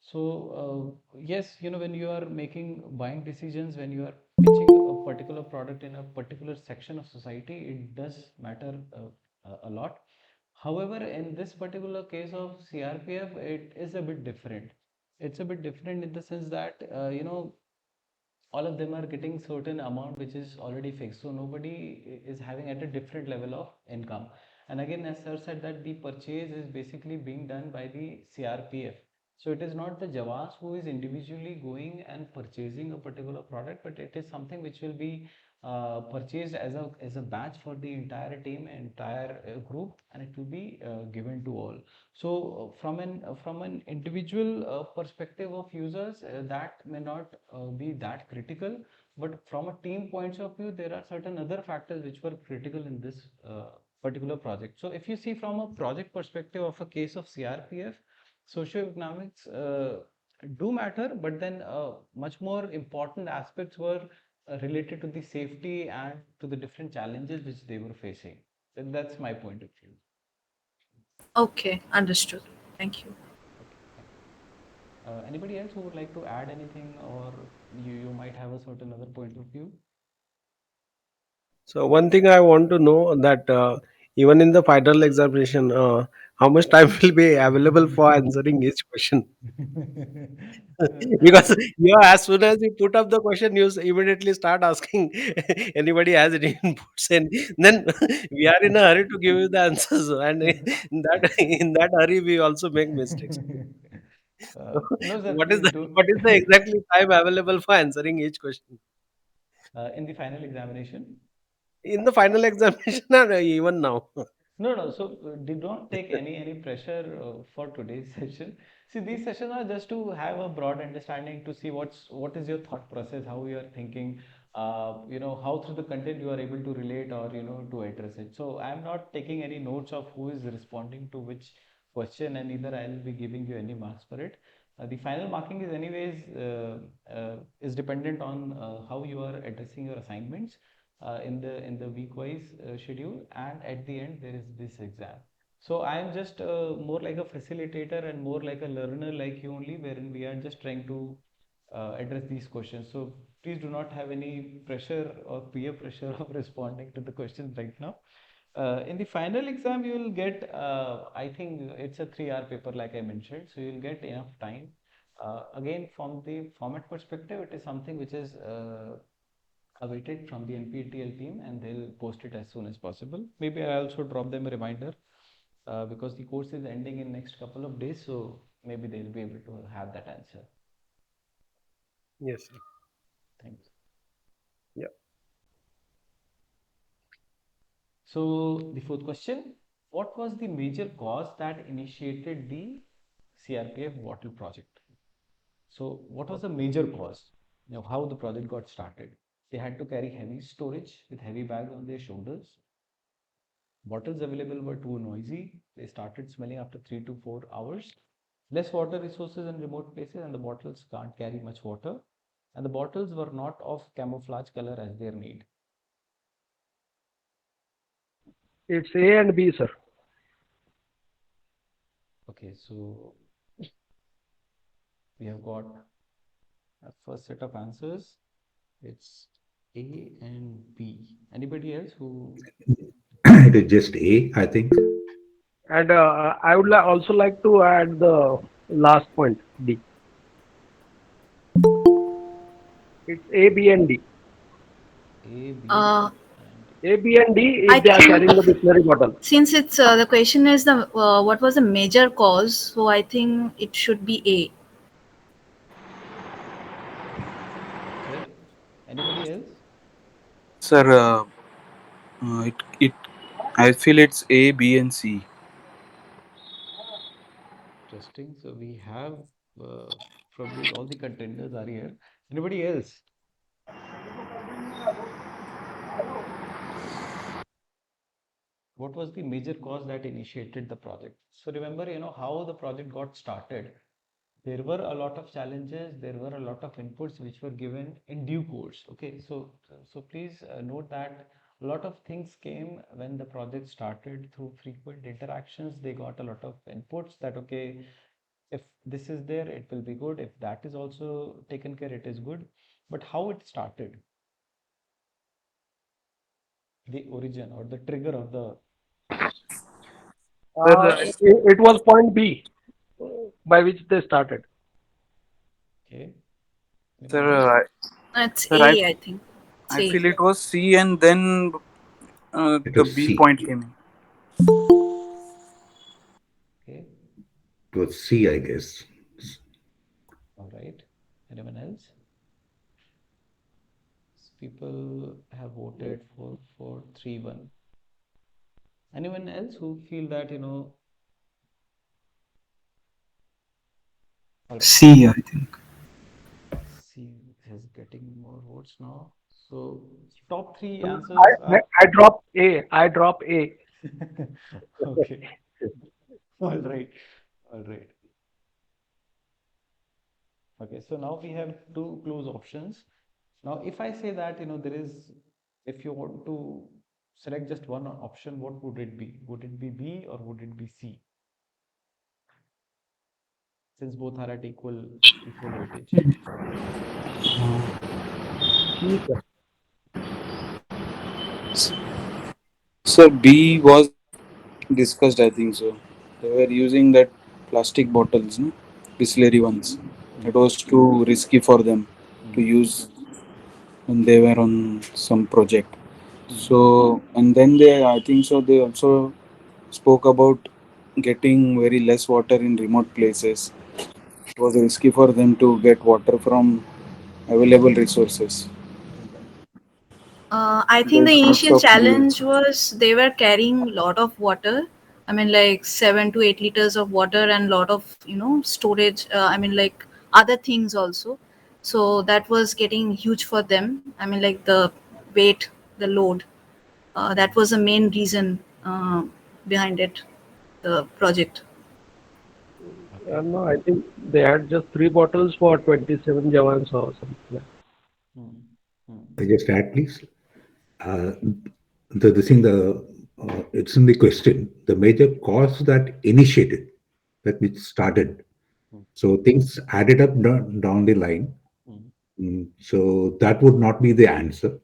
So yes, when you are making buying decisions, when you are pitching a particular product in a particular section of society, it does matter a lot. However, in this particular case of CRPF, it is a bit different It's a bit different in the sense that, all of them are getting certain amount which is already fixed, so nobody is having at a different level of income. And again, as sir said, that the purchase is basically being done by the CRPF, so it is not the Javas who is individually going and purchasing a particular product, but it is something which will be purchased as a batch for the entire team, entire group, and it will be given to all. So from an individual perspective of users, that may not be that critical, but from a team points of view, there are certain other factors which were critical in this particular project. So if you see from a project perspective of a case of CRPF, socioeconomics do matter, but then much more important aspects were related to the safety and to the different challenges which they were facing. That's my point of view. Okay, understood. Thank you. Okay, thank you. Anybody else who would like to add anything, or you might have a certain other point of view? So one thing I want to know that even in the final examination, how much time will be available for answering each question? As Because as soon as you put up the question, immediately start asking anybody has any inputs, and then we are in a hurry to give you the answers, and in that hurry we also make mistakes. no, sir, What is please the don't. what is the exactly time available for answering each question In the final examination. in the final examination or even now? No, no. So don't take any pressure for today's session. See, these sessions are just to have a broad understanding, to see what is your thought process, how you are thinking, how through the content you are able to relate, or to address it. So I'm not taking any notes of who is responding to which question, and neither I'll be giving you any marks for it. The final marking is anyways is dependent on how you are addressing your assignments in the week wise schedule, and at the end there is this exam. So I am just more like a facilitator and more like a learner like you only, wherein we are just trying to address these questions. So please do not have any pressure or peer pressure of responding to the questions right now. In the final exam, you will get, I think it's a 3 hour paper, like I mentioned, so you'll get enough time. Again, from the format perspective, it is something which is awaited from the NPTEL team, and they'll post it as soon as possible. Maybe I also drop them a reminder because the course is ending in next couple of days, so maybe they'll be able to have that answer. Yes, sir. Thanks. Yeah. So the fourth question: what was the major cause that initiated the CRPF bottle project? So what was the major cause? How the project got started? They had to carry heavy storage with heavy bags on their shoulders. Bottles available were too noisy. They started smelling after 3 to 4 hours. Less water resources in remote places, and the bottles can't carry much water. And the bottles were not of camouflage color as their need. It's A and B, sir. Okay, so we have got a first set of answers. It's A and B. Anybody else who? It is just A, I think. And I would also like to add the last point, D. It's A, B, and D. A, B, Uh, and D. A, B, and D I if they are think carrying the dictionary bottle. since it's the question is the what was the major cause, so I think it should be A. Okay. Anybody else? Sir, it I feel it's A, B, and C. Interesting. So we have probably all the contenders are here. Anybody else? What was the major cause that initiated the project? So remember, how the project got started. There were a lot of challenges. There were a lot of inputs which were given in due course. Okay, so please note that a lot of things came when the project started through frequent interactions. They got a lot of inputs that, okay, if this is there, it will be good. If that is also taken care, it is good. But how it started, the origin or the trigger of the. Sir, It was point B by which they started. Okay. Sir, Anyone else? That's sir, A, I think. I C. feel it was C, and then It the was B C. point came in. Okay. It was C, I guess. All right. Anyone else? People have voted for 4-3-1. Anyone else who feel that, all right. C, I think. C is getting more votes now. So top three I, answers I, are I drop A. I drop A. okay. All right. All right. Okay. So now we have two close options. Now, if I say that, there is, if you want to select just one option, what would it be? Would it be B or would it be C? Since both are at equal weightage. C, sir. Sir, B was discussed, I think so. They were using that plastic bottles, no? Bisleri ones. It Mm, was too risky for them to mm, use when they were on some project. mm. So, and then they, I think so, they also spoke about getting very less water in remote places. It was risky for them to get water from available resources. Mm. I think the There's mix initial of B challenge also. was they were carrying a lot of water. I mean, like 7 to 8 liters of water and lot of storage. I mean, like other things also. So that was getting huge for them. I mean, like the weight, the load. That was the main reason behind it, the project. Okay. No, I think they had just three bottles for 27 Jawans or something like Mm, mm, I just add, please. Uh, the thing, it's in the question, the major cause that initiated, that which started. mm, So things added up down the line. mm, So that would not be the answer.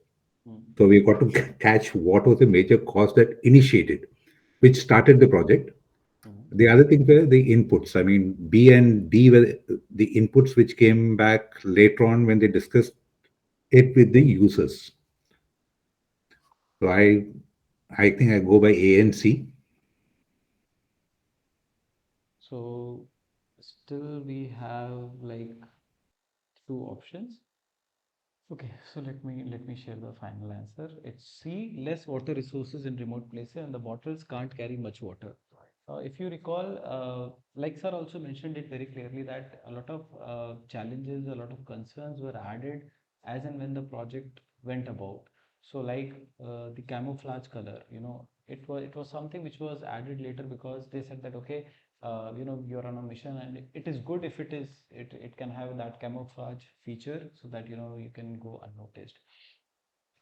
mm, So we got to catch what was the major cause that initiated, which started the project. mm. The other thing were the inputs. I mean, B and D were the inputs which came back later on when they discussed it with the users. So I think I go by A and C. So still we have like two options. Okay, so let me share the final answer. It's C, less water resources in remote places, and the bottles can't carry much water. If you recall, like sir also mentioned it very clearly that a lot of challenges, a lot of concerns were added as and when the project went about. So like the camouflage color, it was something which was added later because they said that okay, you're on a mission and it is good if it can have that camouflage feature so that you can go unnoticed.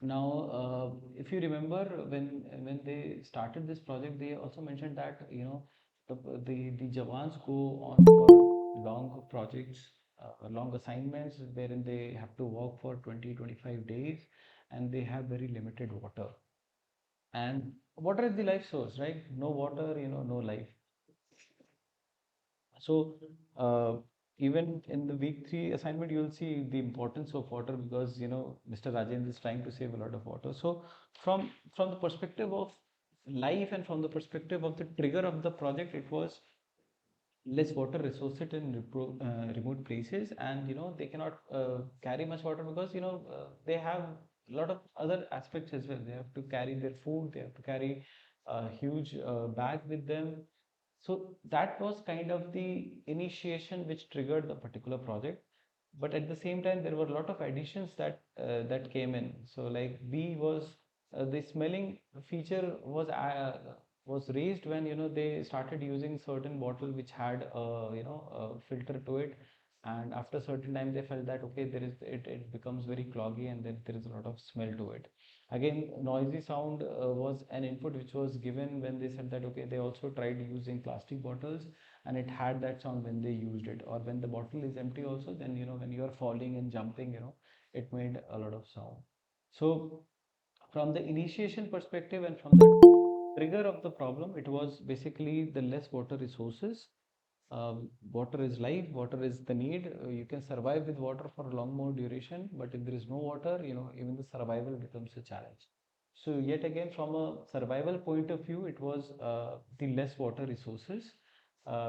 Now if you remember when they started this project, they also mentioned that the the Jawans go on for long projects, long assignments wherein they have to work for 20-25 days, and they have very limited water. And water is the life source, right? No water, no life. So even in the week 3 assignment, you'll see the importance of water because Mr. Rajendra is trying to save a lot of water. So from the perspective of life and from the perspective of the trigger of the project, it was less water resources in remote places, and they cannot carry much water because they have a lot of other aspects as well. They have to carry their food, they have to carry a huge bag with them. So that was kind of the initiation which triggered the particular project. But at the same time, there were a lot of additions that came in. So like B was the smelling feature was raised when they started using certain bottle which had a filter to it, and after a certain time they felt that okay, it becomes very cloggy and then there is a lot of smell to it. Again, noisy sound was an input which was given when they said that okay, they also tried using plastic bottles and it had that sound when they used it, or when the bottle is empty also, then when you are falling and jumping, it made a lot of sound. So from the initiation perspective and from the trigger of the problem, it was basically the less water resources water is life, water is the need. You can survive with water for a long more duration, but if there is no water, even the survival becomes a challenge. So yet again, from a survival point of view, it was the less water resources,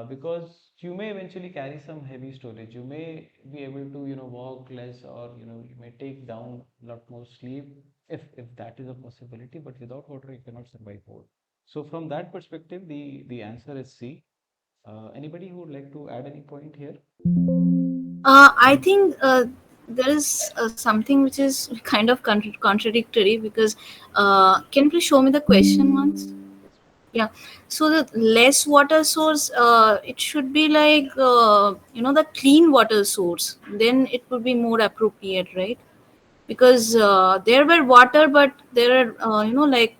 because you may eventually carry some heavy storage. You may be able to, walk less, or you may take down a lot more sleep, if that is a possibility. But without water, you cannot survive more. So from that perspective, the answer is C. Anybody who would like to add any point here? I think there is something which is kind of contradictory, because can you please show me the question once? Yes. Yeah. So the less water source, it should be like the clean water source. Then it would be more appropriate, right? Because there were water, but there are like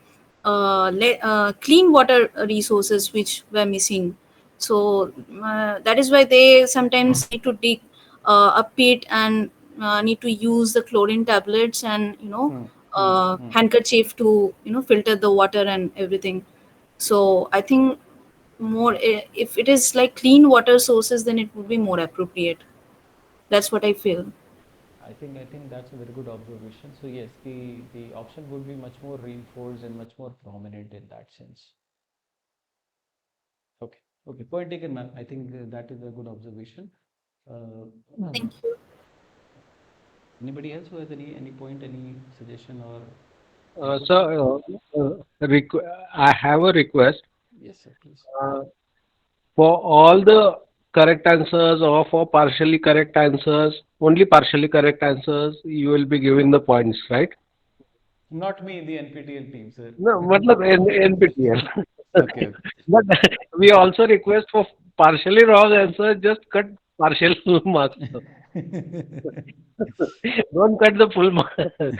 clean water resources which were missing. So that is why they sometimes need to dig a pit, and need to use the chlorine tablets, and Hmm, hmm, hmm. handkerchief to filter the water and everything. So I think more, if it is like clean water sources, then it would be more appropriate. That's what I feel. I think that's a very good observation. So yes, the option would be much more reinforced and much more prominent in that sense. Okay, okay, point taken, ma'am. I think that is a good observation. Thank you. Anybody else who has any point, any suggestion or input? Sir, I have a request. Yes, sir, please. Uh, for all the correct answers or for partially correct answers, only partially correct answers, you will be given the points, right? Not me, the NPTEL team, sir. No, matlab NPTEL. Okay, But we also request for partially wrong answer, just cut partial marks. okay. Don't cut the full marks. Just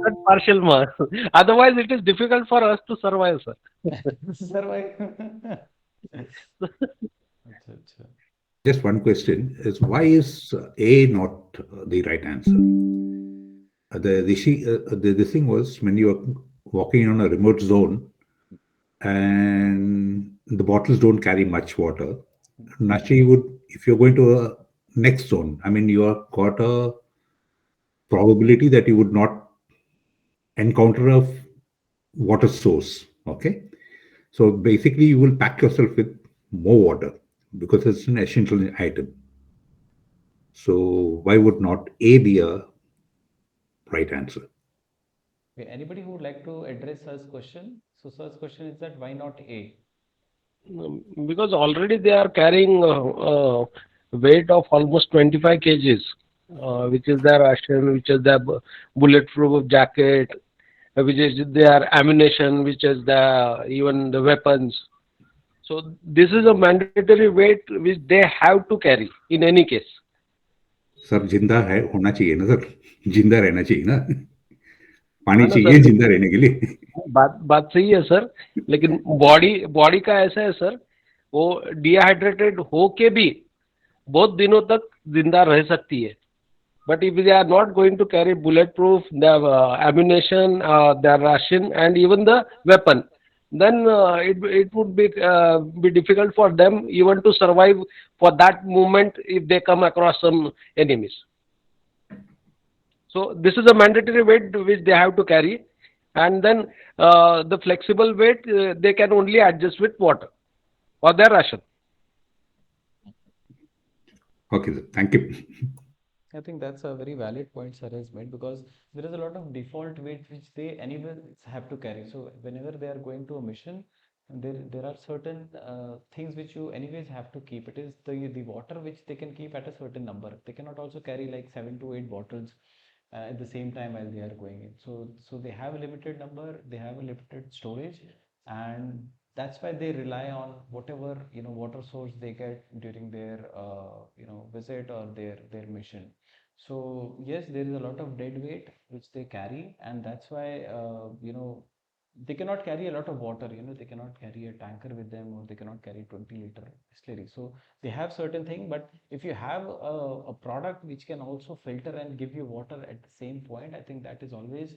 cut partial marks. Otherwise, it is difficult for us to survive, sir. Survive. Acha, acha. Just one question is why is A not the right answer? The thing was when you are walking on a remote zone and the bottles don't carry much water. Naturally, you would if you're going to a next zone. I mean, you have got a probability that you would not encounter a water source. Okay, so basically, you will pack yourself with more water because it's an essential item. So why would not A be a right answer? Okay, anybody who would like to address Sir's question? So Sir's question is that why not A? Because already they are carrying weight of almost 25 kgs, which is their ration, which is their bulletproof jacket, which is their ammunition, which is the even the weapons. So this is a mandatory weight which they have to carry in any case. Sir जिंदा है होना चाहिए ना sir जिंदा रहना चाहिए ना पानी हाँ ना चाहिए सर, जिंदा रहने के लिए बात बात सही है सर, लेकिन बॉडी बॉडी का ऐसा है सर, वो डिहाइड्रेटेड हो के भी बहुत दिनों तक जिंदा रह सकती है. But if they are not going to carry bulletproof, their ammunition, their ration, and even the weapon, then it would be difficult for them even to survive for that moment if they come across some enemies. So this is a mandatory weight which they have to carry, and then the flexible weight they can only adjust with water or their ration. Okay, sir. Thank you. I think that's a very valid point Sir has made, because there is a lot of default weight which they anyways have to carry. So whenever they are going to a mission, there are certain things which you anyways have to keep. It is the water which they can keep at a certain number. They cannot also carry like 7 to 8 bottles at the same time while they are going in. So they have a limited number, they have a limited storage, and that's why they rely on whatever water source they get during their visit or their mission. So yes, there is a lot of dead weight which they carry, and that's why they cannot carry a lot of water. They cannot carry a tanker with them, or they cannot carry 20-liter distillery. So they have certain thing, but if you have a product which can also filter and give you water at the same point, I think that is always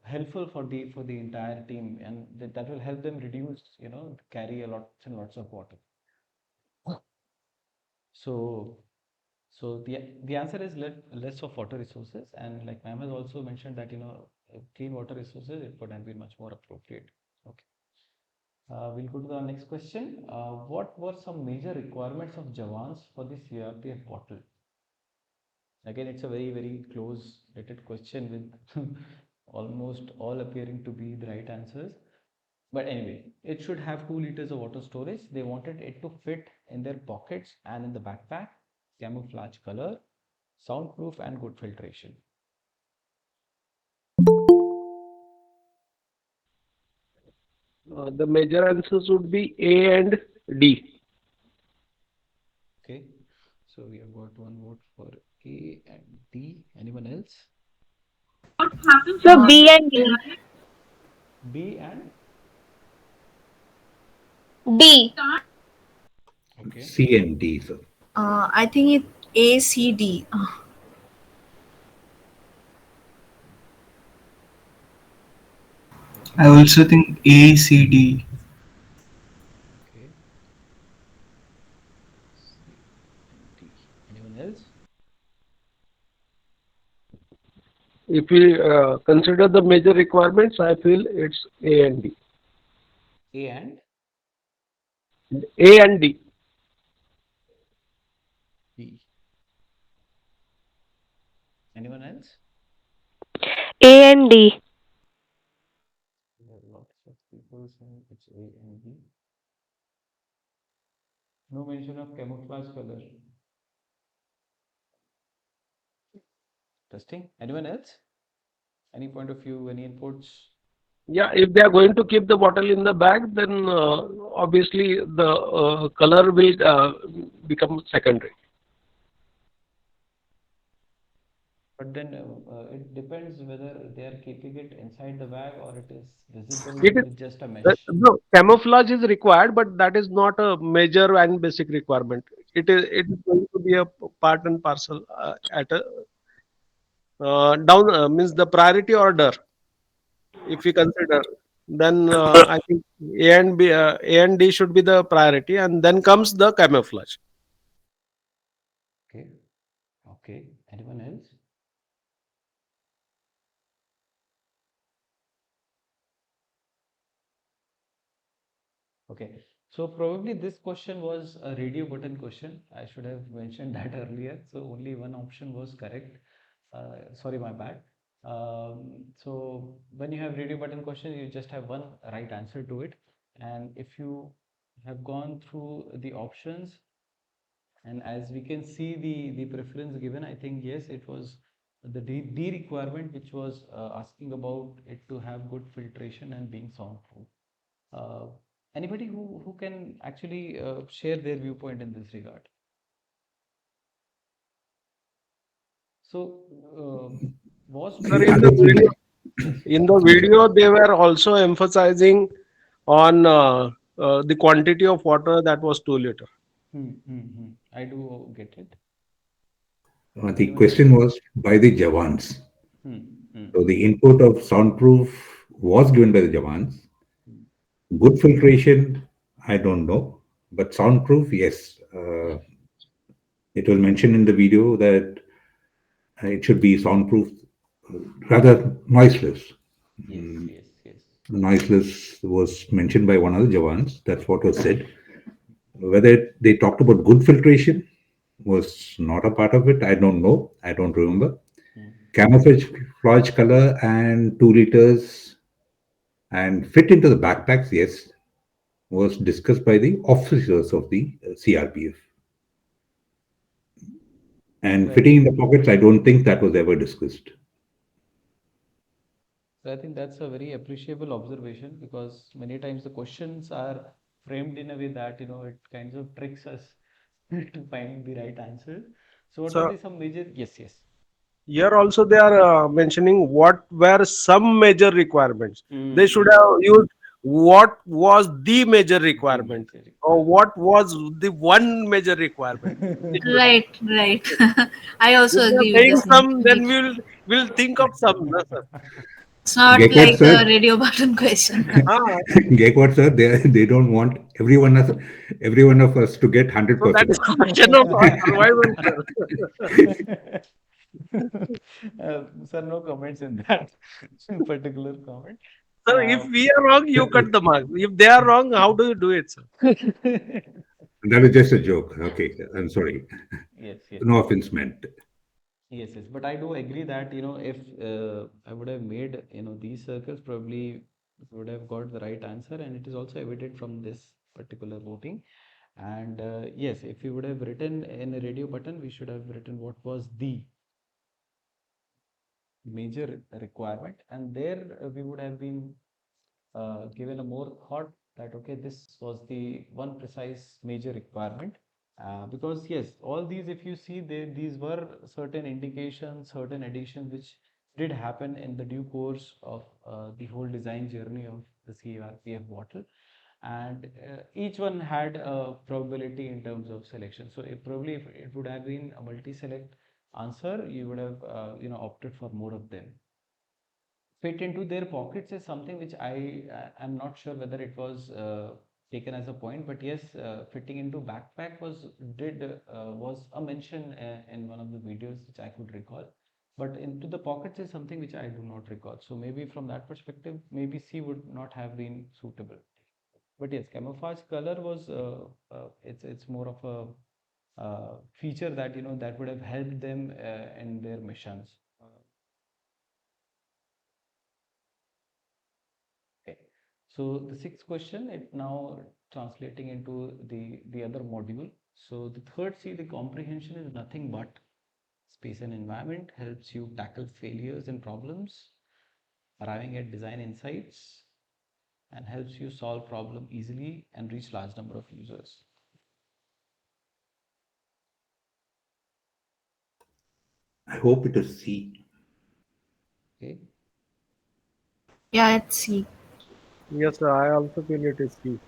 helpful for the entire team, and that will help them reduce carry a lots and lots of water. So, so the answer is less of water resources, and like ma'am has also mentioned that clean water resources, it would have been much more appropriate. Okay. We'll go to the next question. What were some major requirements of Jawans for the CRPF bottle? Again, it's a very close related question with almost all appearing to be the right answers. But anyway, it should have 2 liters of water storage. They wanted it to fit in their pockets and in the backpack, camouflage color, soundproof, and good filtration. The major answers would be A and D. Okay, so we have got one vote for A and D. Anyone else? So B and D. B and D. okay. C and D, sir. I think it A, C, D. I also think A, C, D. Okay. C and D. Anyone else? If we consider the major requirements, I feel it's A and D. A and A and D. D. Anyone else? A and D. There are lots of people saying it's A and D. No mention of camouflage color. Interesting. Anyone else? Any point of view, any inputs? Yeah, if they are going to keep the bottle in the bag, then obviously the color will become secondary. But then it depends whether they are keeping it inside the bag or it is visible It is, with just a mesh. no, camouflage is required, but that is not a major and basic requirement. It is going to be a part and parcel at a down means the priority order. If we consider, then I think A and D should be the priority, and then comes the camouflage. Okay. Okay. Anyone else? Okay. So probably this question was a radio button question. I should have mentioned that earlier. So only one option was correct. Sorry, my bad. So when you have radio button question, you just have one right answer to it. And if you have gone through the options, and as we can see the preference given, I think yes, it was the D requirement, which was asking about it to have good filtration and being soundproof. Uh, Anybody who can actually share their viewpoint in this regard? So was Sir, I in other the thing, video, yes. in the video, they were also emphasizing on the quantity of water that was 2 liter. I do get it. the Anyone else? question was by the Jawans. Hmm, hmm, So the input of soundproof was given by the Jawans. hmm. Good filtration, I don't know, but soundproof, yes. It was mentioned in the video that it should be soundproof, rather noiseless. Yes, yes, yes. Noiseless was mentioned by one of the Jawans. That's what was said. Whether they talked about good filtration was not a part of it. I don't know. I don't remember. Hmm. Camouflage color and 2 liters and fit into the backpacks, yes, was discussed by the officers of the CRPF. And So fitting in the pockets, I don't think that was ever discussed. I think that's a very appreciable observation because many times the questions are framed in a way that it kind of tricks us to find the right answer. So what were So the some major? Yes, yes. here also they are mentioning what were some major requirements. They should Mm-hmm. have used what was the major The requirement major or requirement. what was the one major requirement. It should have. Right, right. I also If they are agree with the saying same. some, then we'll think of some. No, sir. It's not Gaikwad like sir, a radio button question. Ah, Gaikwad sir, they don't want every one of us to get so that is 100%. a question of our survival, sir. Sir, no comments in that particular comment. Sir, if we are wrong, you cut the mark. If they are wrong, how do you do it, sir? That is just a joke. Okay, I'm sorry. Yes, yes. No offense meant. Yes, yes, but I do agree that, if I would have made, these circles, probably would have got the right answer, and it is also evident from this particular voting. And yes, if we would have written in a radio button, we should have written what was the major requirement, and there we would have been given a more thought that okay, this was the one precise major requirement. Because yes, all these, if you see, these were certain indications, certain additions which did happen in the due course of the whole design journey of the CRPF bottle, and each one had a probability in terms of selection. So probably if it would have been a multi-select answer, you would have opted for more of them. Fit into their pockets is something which I am not sure whether it was taken as a point, but yes, fitting into backpack was a mention in one of the videos which I could recall. But into the pockets is something which I do not recall. So maybe from that perspective, maybe C would not have been suitable. But yes, camouflage color was it's more of a feature that that would have helped them in their missions. Okay. So the sixth question, it now translating into the other module. So the third C, the comprehension is nothing but space and environment, helps you tackle failures and problems, arriving at design insights, and helps you solve problem easily and reach large number of users. I hope it is C. Okay. Yeah, it's C. Yes, sir. I also feel it is C.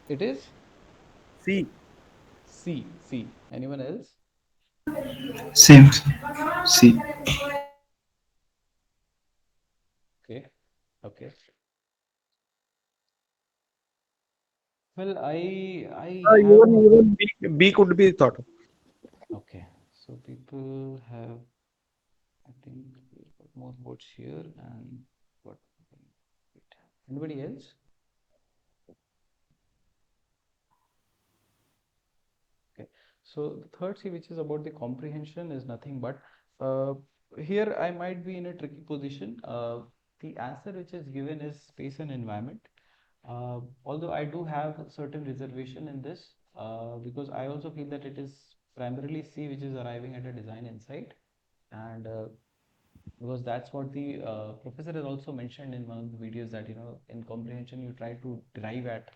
It is C. C. C. Anyone else? Same. See. Okay. Okay. Well, I have Even B could be thought of. okay. So people have, I think we've got more votes here, and what? Anybody else? Okay. So the third C, which is about the comprehension, is nothing but uh, here I might be in a tricky position. The answer which is given is space and environment. Although I do have certain reservation in this, because I also feel that it is primarily C, which is arriving at a design insight, and because that's what the professor has also mentioned in one of the videos, that in comprehension you try to derive at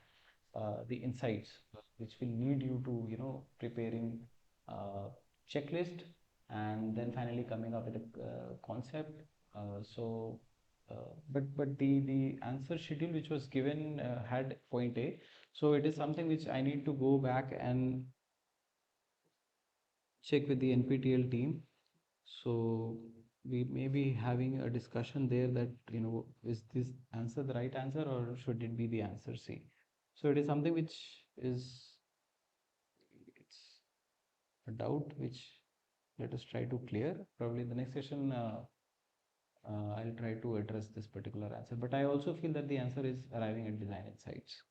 the insights which will lead you to preparing checklist, and then finally coming up with a concept. So but the answer schedule which was given had point A, so it is something which I need to go back and check with the NPTEL team. So we may be having a discussion there that, is this answer the right answer, or should it be the answer C? So it is something which is, it's a doubt which let us try to clear. Probably in the next session, I'll try to address this particular answer. But I also feel that the answer is arriving at design insights.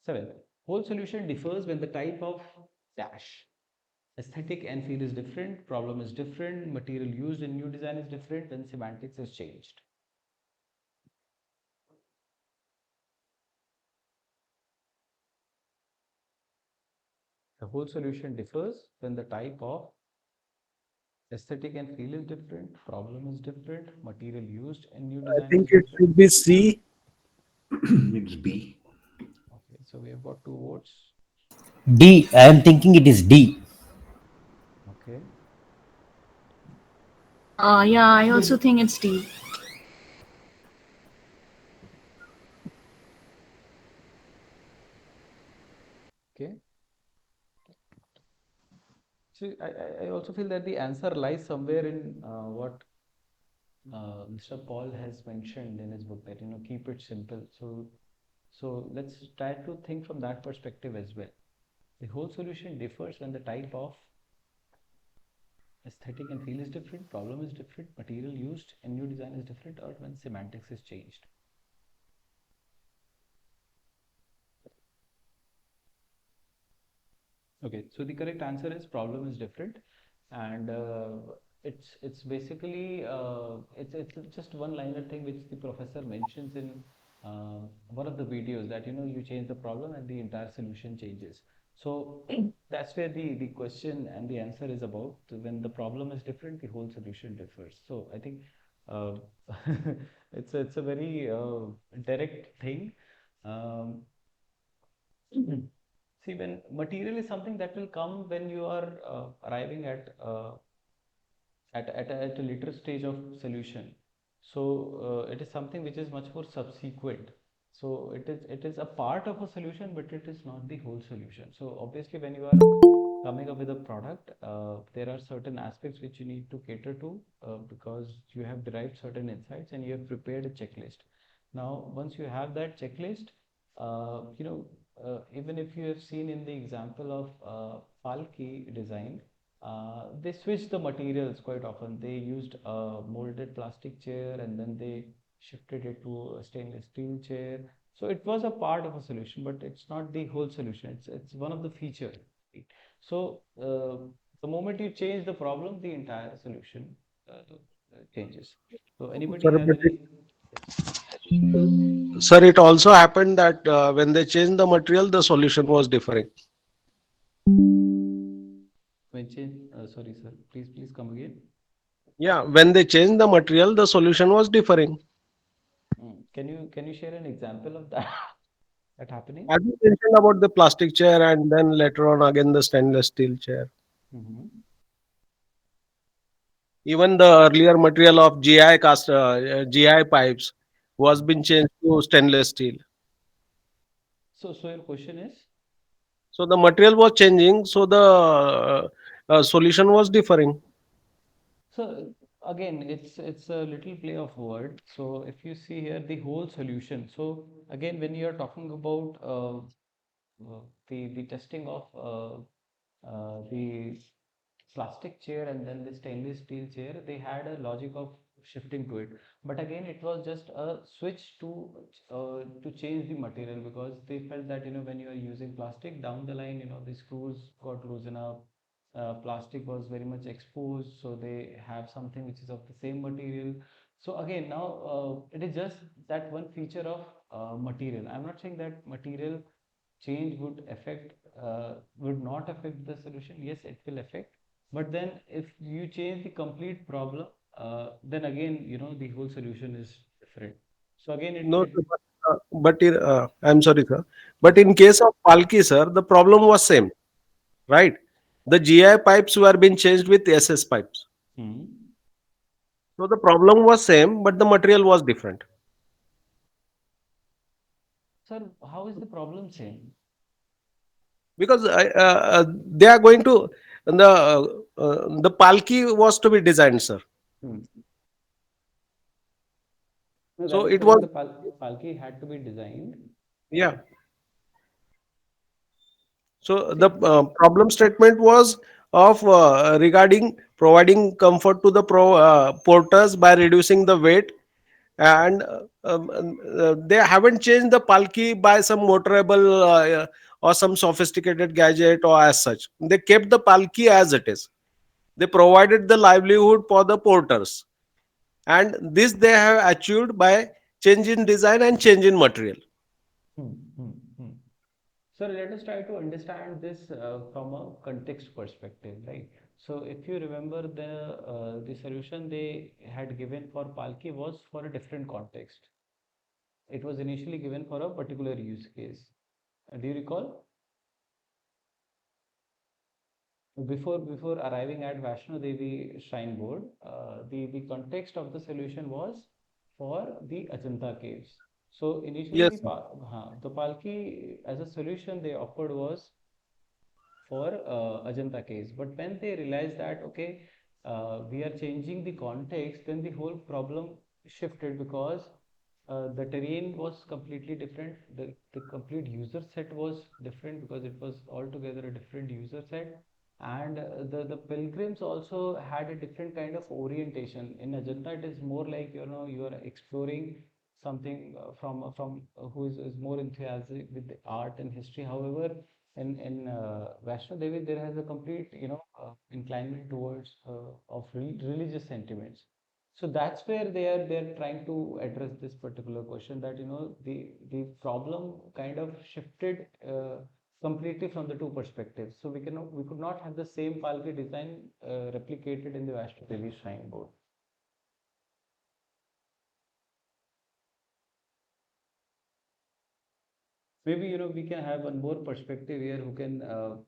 7. Whole solution differs when the type of dash. Aesthetic and feel is different, problem is different, material used in new design is different, then semantics is changed. The whole solution differs when the type of aesthetic and feel is different, problem is different, material used in new I design is think it different. should be C. It's B. Okay, so we have got two votes. D. I am thinking it is D. Okay. Yeah, I also think it's D. Okay. So I also feel that the answer lies somewhere in what Mr. Paul has mentioned in his book that keep it simple. So let's try to think from that perspective as well. The whole solution differs when the type of aesthetic and feel is different, problem is different, material used in new design is different, or when semantics is changed. Okay, so the correct answer is problem is different, and it's basically it's just one liner thing which the professor mentions in one of the videos, that you change the problem and the entire solution changes. So that's where the question and the answer is about. When the problem is different, the whole solution differs. So I think uh, it's a very direct thing. Um, See, when material is something that will come when you are arriving at a later stage of solution. So it is something which is much more subsequent. So it is a part of a solution, but it is not the whole solution. So obviously, when you are coming up with a product, there are certain aspects which you need to cater to, because you have derived certain insights and you have prepared a checklist. Now, once you have that checklist, even if you have seen in the example of Falke design, they switched the materials quite often. They used a molded plastic chair and then they shifted it to a stainless steel chair. So it was a part of a solution, but it's not the whole solution. It's one of the features. So the moment you change the problem, the entire solution changes. So anybody Sir, have any? Yes. sir, it also happened that when they changed the material, the solution was differing. When change? Sorry, sir. Please come again. Yeah, when they changed the material, the solution was differing. Can you share an example of that that happening? As you mentioned about the plastic chair, and then later on again the stainless steel chair. Mm-hmm. Even the earlier material of GI pipes was been changed to stainless steel. So your question is? So the material was changing, so the solution was differing. So again, it's a little play of word. So if you see here the whole solution. So again, when you are talking about the testing of the plastic chair and then the stainless steel chair, they had a logic of shifting to it. But again, it was just a switch to change the material, because they felt that when you are using plastic down the line, the screws got loosened up. Plastic was very much exposed, so they have something which is of the same material. So again, now it is just that one feature of material. I'm not saying that material change would not affect the solution. Yes, it will affect, but then if you change the complete problem, then again the whole solution is different. So again No, it sir, I'm sorry, sir. But Mhm. in case of Palki, sir, the problem was same, right? The GI pipes were being changed with SS pipes. Mhm. So the problem was same, but the material was different. Sir, how is the problem same? Because they are going to the palki was to be designed, sir. Hmm. No, So that is it correct. was, The palki had to be designed. yeah. So the See. problem statement was of regarding providing comfort to the porters by reducing the weight, and they haven't changed the palki by some motorable or some sophisticated gadget or as such. They kept the palki as it is. They provided the livelihood for the porters, and this they have achieved by change in design and change in material. Hmm. Hmm. Hmm. So let us try to understand this from a context perspective, right? So if you remember, the solution they had given for Palki was for a different context. It was initially given for a particular use case. Do you recall? Before arriving at Vaishno Devi Shrine Board, the context of the solution was for the Ajanta caves. So initially Yes, sir. the Palki as a solution they offered was for Ajanta case. But when they realized that, okay, we are changing the context, then the whole problem shifted because the terrain was completely different. The complete user set was different because it was altogether a different user set. And the pilgrims also had a different kind of orientation. In Ajanta, it is more like, you are exploring something from is more enthusiastic with the art and history. However, in Vaishno Devi, there has a complete, inclination towards of religious sentiments. So that's where they're trying to address this particular question, that the problem kind of shifted completely from the two perspectives. So we could not have the same Palki design replicated in the Vaishno Devi shrine board. Maybe we can have one more perspective here who can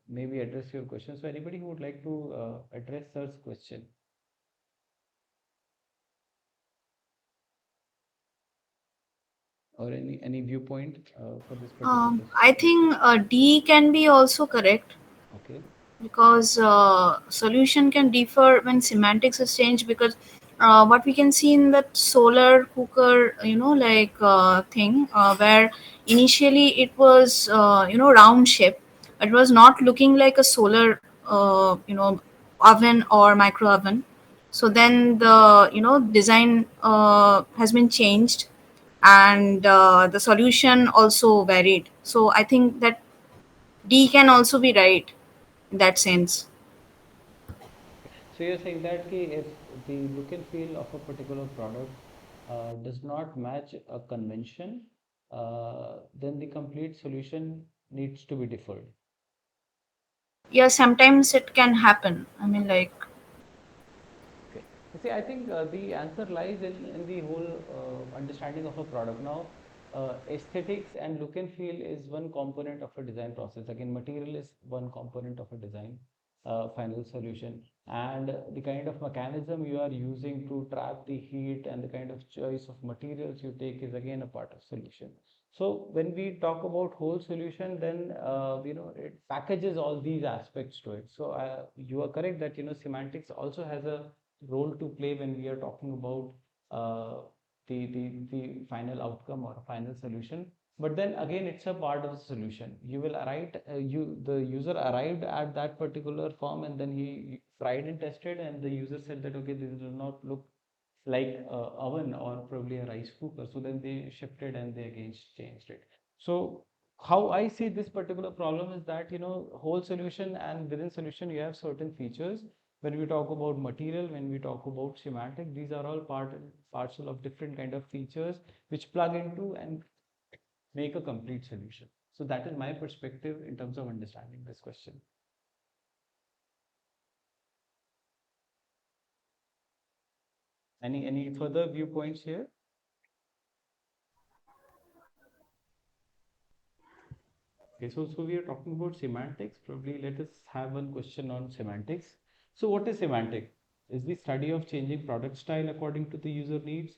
maybe address your question. So anybody who would like to address sir's question? Or any viewpoint for this particular question? I think D can be also correct, Okay. because solution can differ when semantics is changed, because what we can see in that solar cooker, like thing, where initially it was round shape. It was not looking like a solar oven or micro oven. So then the design has been changed, and the solution also varied. So I think that D can also be right in that sense. Okay. So you're saying that if the look and feel of a particular product does not match a convention, then the complete solution needs to be deferred. Yeah, sometimes it can happen. I mean, like, Okay. You see, I think the answer lies in the whole understanding of a product. Now, aesthetics and look and feel is one component of a design process. Again, material is one component of a design final solution. And the kind of mechanism you are using to trap the heat and the kind of choice of materials you take is again a part of solution. So when we talk about whole solution, then it packages all these aspects to it. So you are correct that semantics also has a role to play when we are talking about uh, the final outcome or final solution. But then again, it's a part of the solution. You will arrive, the user arrived at that particular form, and then he tried and tested, and the user said that okay, this does not look like a oven or probably a rice cooker. So then they shifted and they again changed it. So how I see this particular problem is that whole solution and within solution you have certain features. When we talk about material, when we talk about semantic, these are all part and parcel of different kind of features which plug into and make a complete solution. So that is my perspective in terms of understanding this question. Any further viewpoints here? Okay, so we are talking about semantics. Probably let us have one question on semantics. So what is semantic? Is the study of changing product style according to the user needs,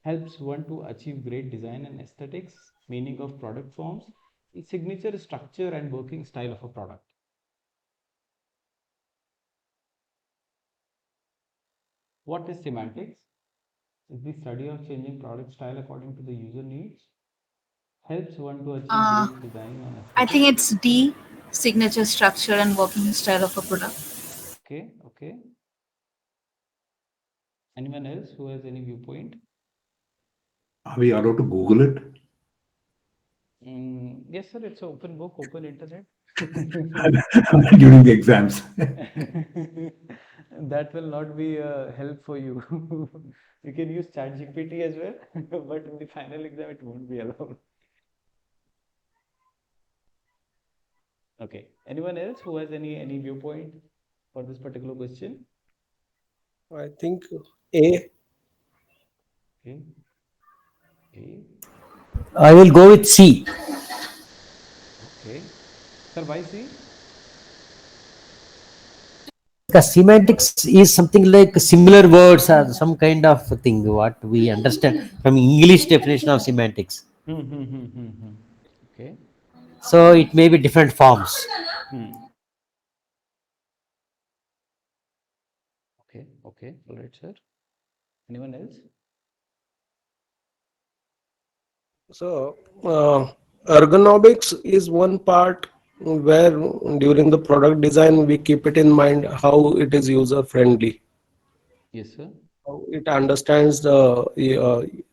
helps one to achieve great design and aesthetics, meaning of product forms, its signature structure and working style of a product. What is semantics? Is the study of changing product style according to the user needs, helps one to achieve uh, great design and I think aesthetics. it's D, signature structure and working style of a product. Okay, okay. Anyone else who has any viewpoint? Are we allowed to Google it? Yes, sir. It's an open book, open internet. During the exams. That will not be a help for you. You can use ChatGPT as well, but in the final exam, it won't be allowed. Okay. Anyone else who has any viewpoint for this particular question? I think A. Okay. Okay. I will go with C. Okay. Sir, why C? Because semantics is something like similar words or some kind of thing, what we understand from English definition of semantics. Okay. So it may be different forms. Hmm. Okay, okay, all right, sir. Anyone else? So, ergonomics is one part where during the product design we keep it in mind how it is user friendly, Yes, sir. how it understands the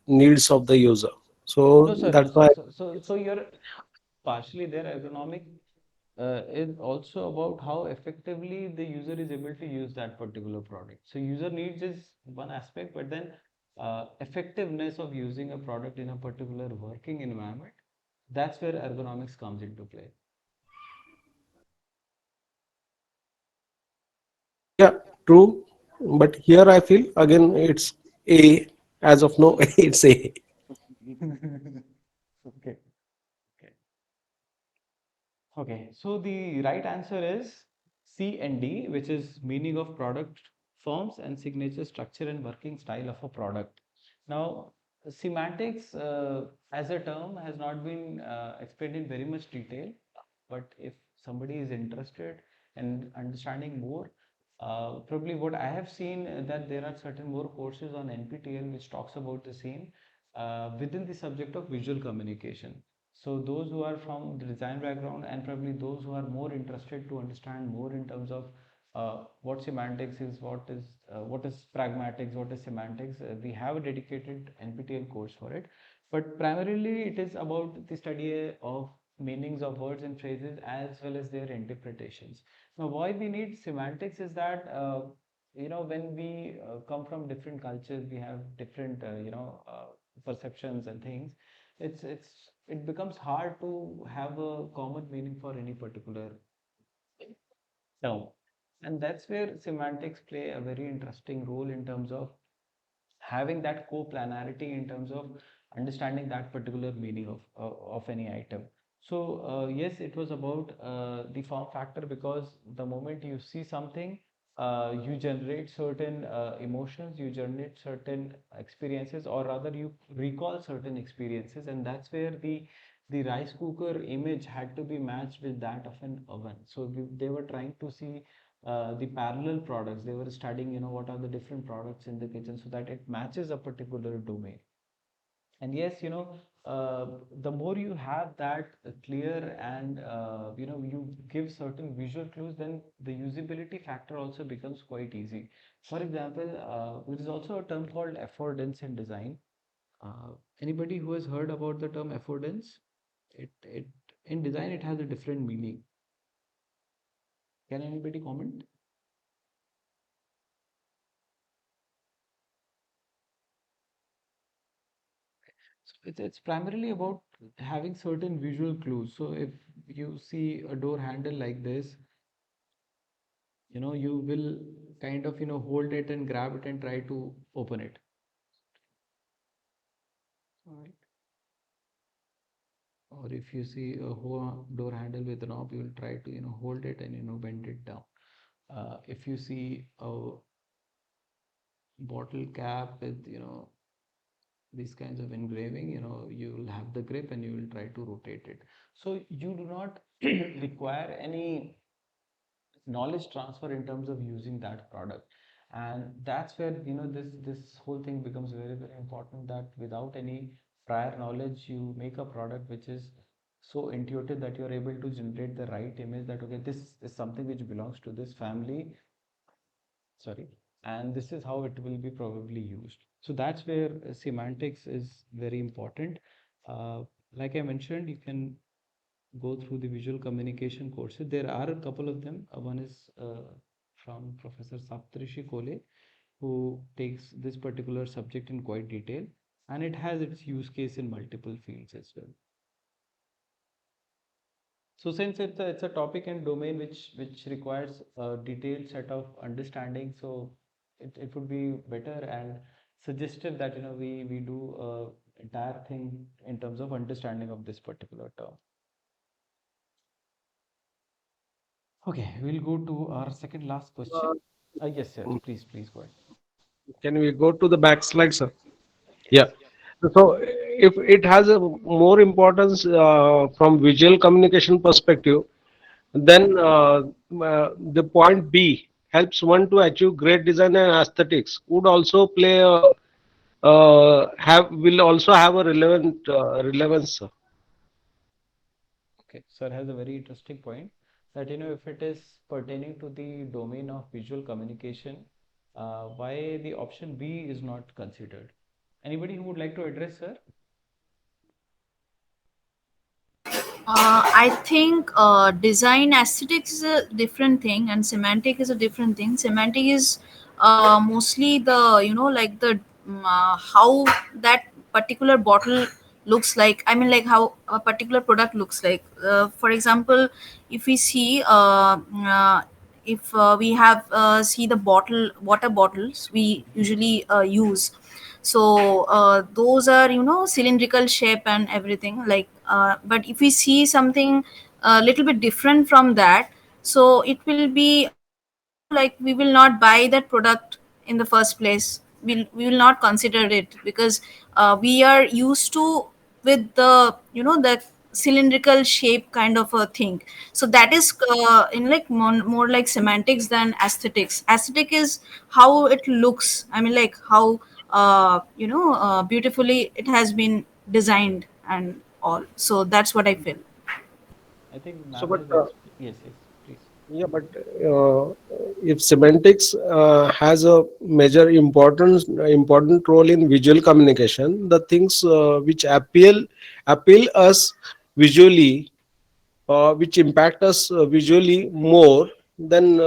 needs of the user. No, So sir, no, that's sir. why. So you're partially there. Ergonomic is also about how effectively the user is able to use that particular product. So user needs is one aspect, but then effectiveness of using a product in a particular working environment, that's where ergonomics comes into play. Yeah, true. But here I feel again it's A, as of now it's A. Okay. Okay. Okay, so the right answer is C and D, which is meaning of product forms and signature structure and working style of a product. Now, semantics as a term has not been explained in very much detail, but if somebody is interested in understanding more, probably what I have seen that there are certain more courses on NPTEL which talks about the same within the subject of visual communication. So those who are from the design background and probably those who are more interested to understand more in terms of what semantics is, what is pragmatics, what is semantics, we have a dedicated NPTEL course for it. But primarily it is about the study of meanings of words and phrases as well as their interpretations. Now, why we need semantics is that when we come from different cultures, we have different perceptions and things. It becomes hard to have a common meaning for any particular term, and that's where semantics play a very interesting role in terms of having that co-planarity in terms of understanding that particular meaning of any item. So yes, it was about the form factor, because the moment you see something, you generate certain emotions, you generate certain experiences, or rather you recall certain experiences, and that's where the rice cooker image had to be matched with that of an oven. So they were trying to see the parallel products. They were studying, what are the different products in the kitchen so that it matches a particular domain. And yes, the more you have that clear and, you give certain visual clues, then the usability factor also becomes quite easy. For example, there is also a term called affordance in design. Uh, Anybody who has heard about the term affordance? It in design it has a different meaning. Can anybody comment? So it's primarily about having certain visual clues. So if you see a door handle like this, you will kind of, hold it and grab it and try to open it. All right. Or if you see a whole door handle with a knob, you will try to, hold it and, bend it down. If you see a bottle cap with, these kinds of engraving, you will have the grip and you will try to rotate it. So you do not require any knowledge transfer in terms of using that product, and that's where this whole thing becomes very very important, that without any prior knowledge you make a product which is so intuitive that you're able to generate the right image, that okay, this is something which belongs to this family, sorry, and this is how it will be probably used. So that's where semantics is very important. uh, like I mentioned, you can go through the visual communication courses. There are a couple of them. One is from Professor Saptrishi Kole, who takes this particular subject in quite detail, and it has its use case in multiple fields as well. So since it's a topic and domain which requires a detailed set of understanding, so it would be better and suggestive that we do a entire thing in terms of understanding of this particular term. Okay, we'll go to our second last Uh, question. Yes, sir. Please go ahead. can we go to the back slide, sir? Yeah. So if it has a more importance from visual communication perspective, then the point B, helps one to achieve great design and aesthetics would also play a have will also have a relevance. Okay, sir has a very interesting point that if it is pertaining to the domain of visual communication, why the option B is not considered? Anybody who would like to address, sir? I think design aesthetics is a different thing, and semantic is a different thing. Semantic is mostly the like the how that particular bottle looks like. I mean, like how a particular product looks like. For example, if we see if we have see the bottle water bottles we usually use, so those are cylindrical shape and everything, like but if we see something a little bit different from that, so it will be like we will not buy that product in the first place. We will not consider it because we are used to with the the cylindrical shape kind of a thing. So that is in like more like semantics than aesthetics. Aesthetic is how it looks, I mean like how beautifully it has been designed and all. So that's what I feel. I think So, ma'am but has explained. Yes, yes, please. yeah, but if semantics has a major important role in visual communication, the things which appeal us visually, which impact us visually more than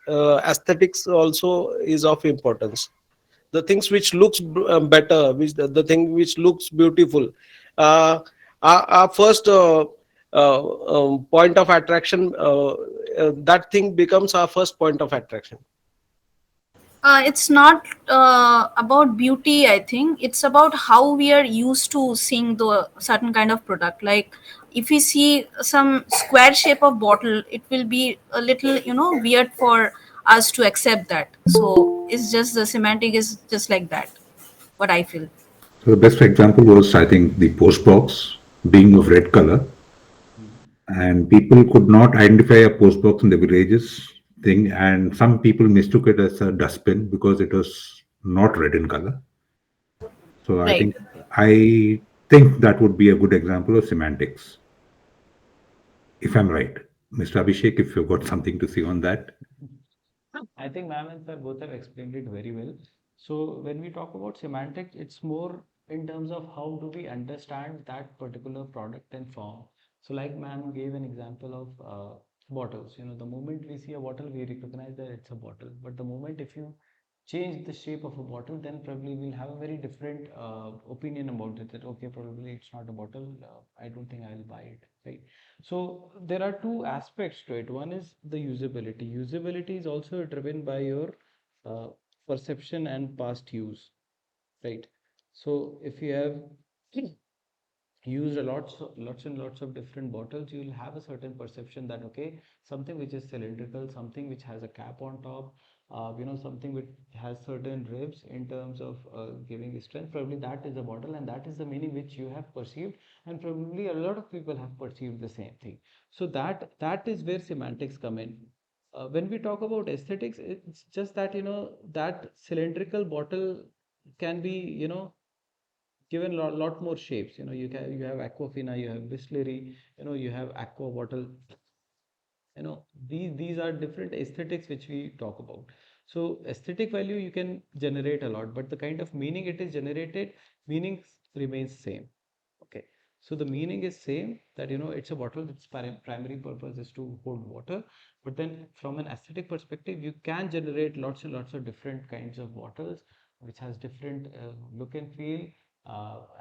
aesthetics also is of importance. The things which looks better, which the thing which looks beautiful, uh, our first point of attraction, that thing becomes our first point of attraction. It's not about beauty. I think it's about how we are used to seeing the certain kind of product. Like if we see some square shape of bottle, it will be a little weird for us to accept that. So it's just the semantic is just like that. What I feel. So the best example was, I think, the post box being of red color, Mhm. and people could not identify a post box in the villages thing, and some people mistook it as a dustbin because it was not red in color. So Right. I think that would be a good example of semantics, if I'm right. Mr. Abhishek, if you've got something to say on that. I think ma'am and sir both have explained it very well. So when we talk about semantics, it's more in terms of how do we understand that particular product and form. So like ma'am gave an example of bottles. The moment we see a bottle, we recognize that it's a bottle. But the moment if you change the shape of a bottle, then probably we'll have a very different opinion about it. That okay, probably it's not a bottle. I don't think I'll buy it. Right. So there are two aspects to it. One is the usability. Usability is also driven by your uh, perception and past use, right? So if you have used a lots and lots of different bottles, you will have a certain perception that okay, something which is cylindrical, something which has a cap on top, something which has certain ribs in terms of giving strength, probably that is a bottle, and that is the meaning which you have perceived, and probably a lot of people have perceived the same thing. So that is where semantics come in. When we talk about aesthetics, it's just that that cylindrical bottle can be given lot more shapes. You have Aquafina, you have Bisleri, you have Aqua bottle. These are different aesthetics which we talk about. So aesthetic value you can generate a lot, but the kind of meaning it is generated, meaning remains same. Okay, so the meaning is same, that it's a bottle, its primary purpose is to hold water. But then from an aesthetic perspective, you can generate lots and lots of different kinds of bottles which has different look and feel,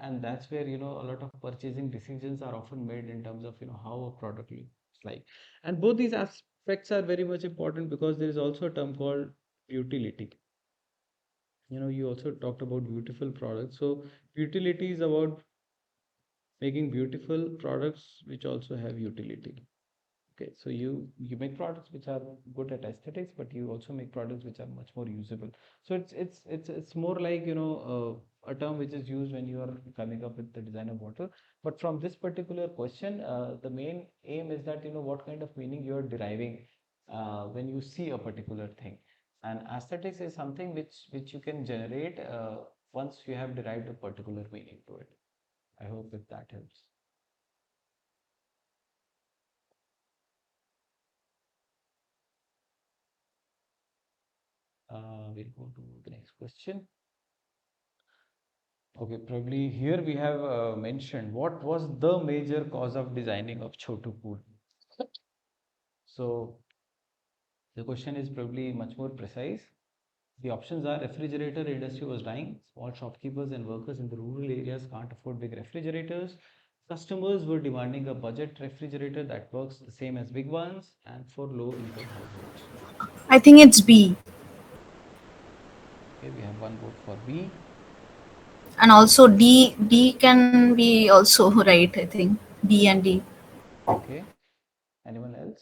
and that's where a lot of purchasing decisions are often made in terms of how a product looks like. And both these aspects are very much important because there is also a term called utility. You also talked about beautiful products. So utility is about making beautiful products which also have utility. Okay, so you make products which are good at aesthetics, but you also make products which are much more usable. So it's more like a term which is used when you are coming up with the design of bottle. But from this particular question, the main aim is that what kind of meaning you are deriving when you see a particular thing. And aesthetics is something which you can generate once you have derived a particular meaning to it. I hope if that helps. We'll go to the next question. Okay, probably here we have mentioned what was the major cause of designing of Chotu Pool. So the question is probably much more precise. The options are refrigerator industry was dying, small shopkeepers and workers in the rural areas can't afford big refrigerators, customers were demanding a budget refrigerator that works the same as big ones, and for low income households. I think it's B. Okay, we have one vote for B. And also D can be also right, I think. D and D. Okay, anyone else?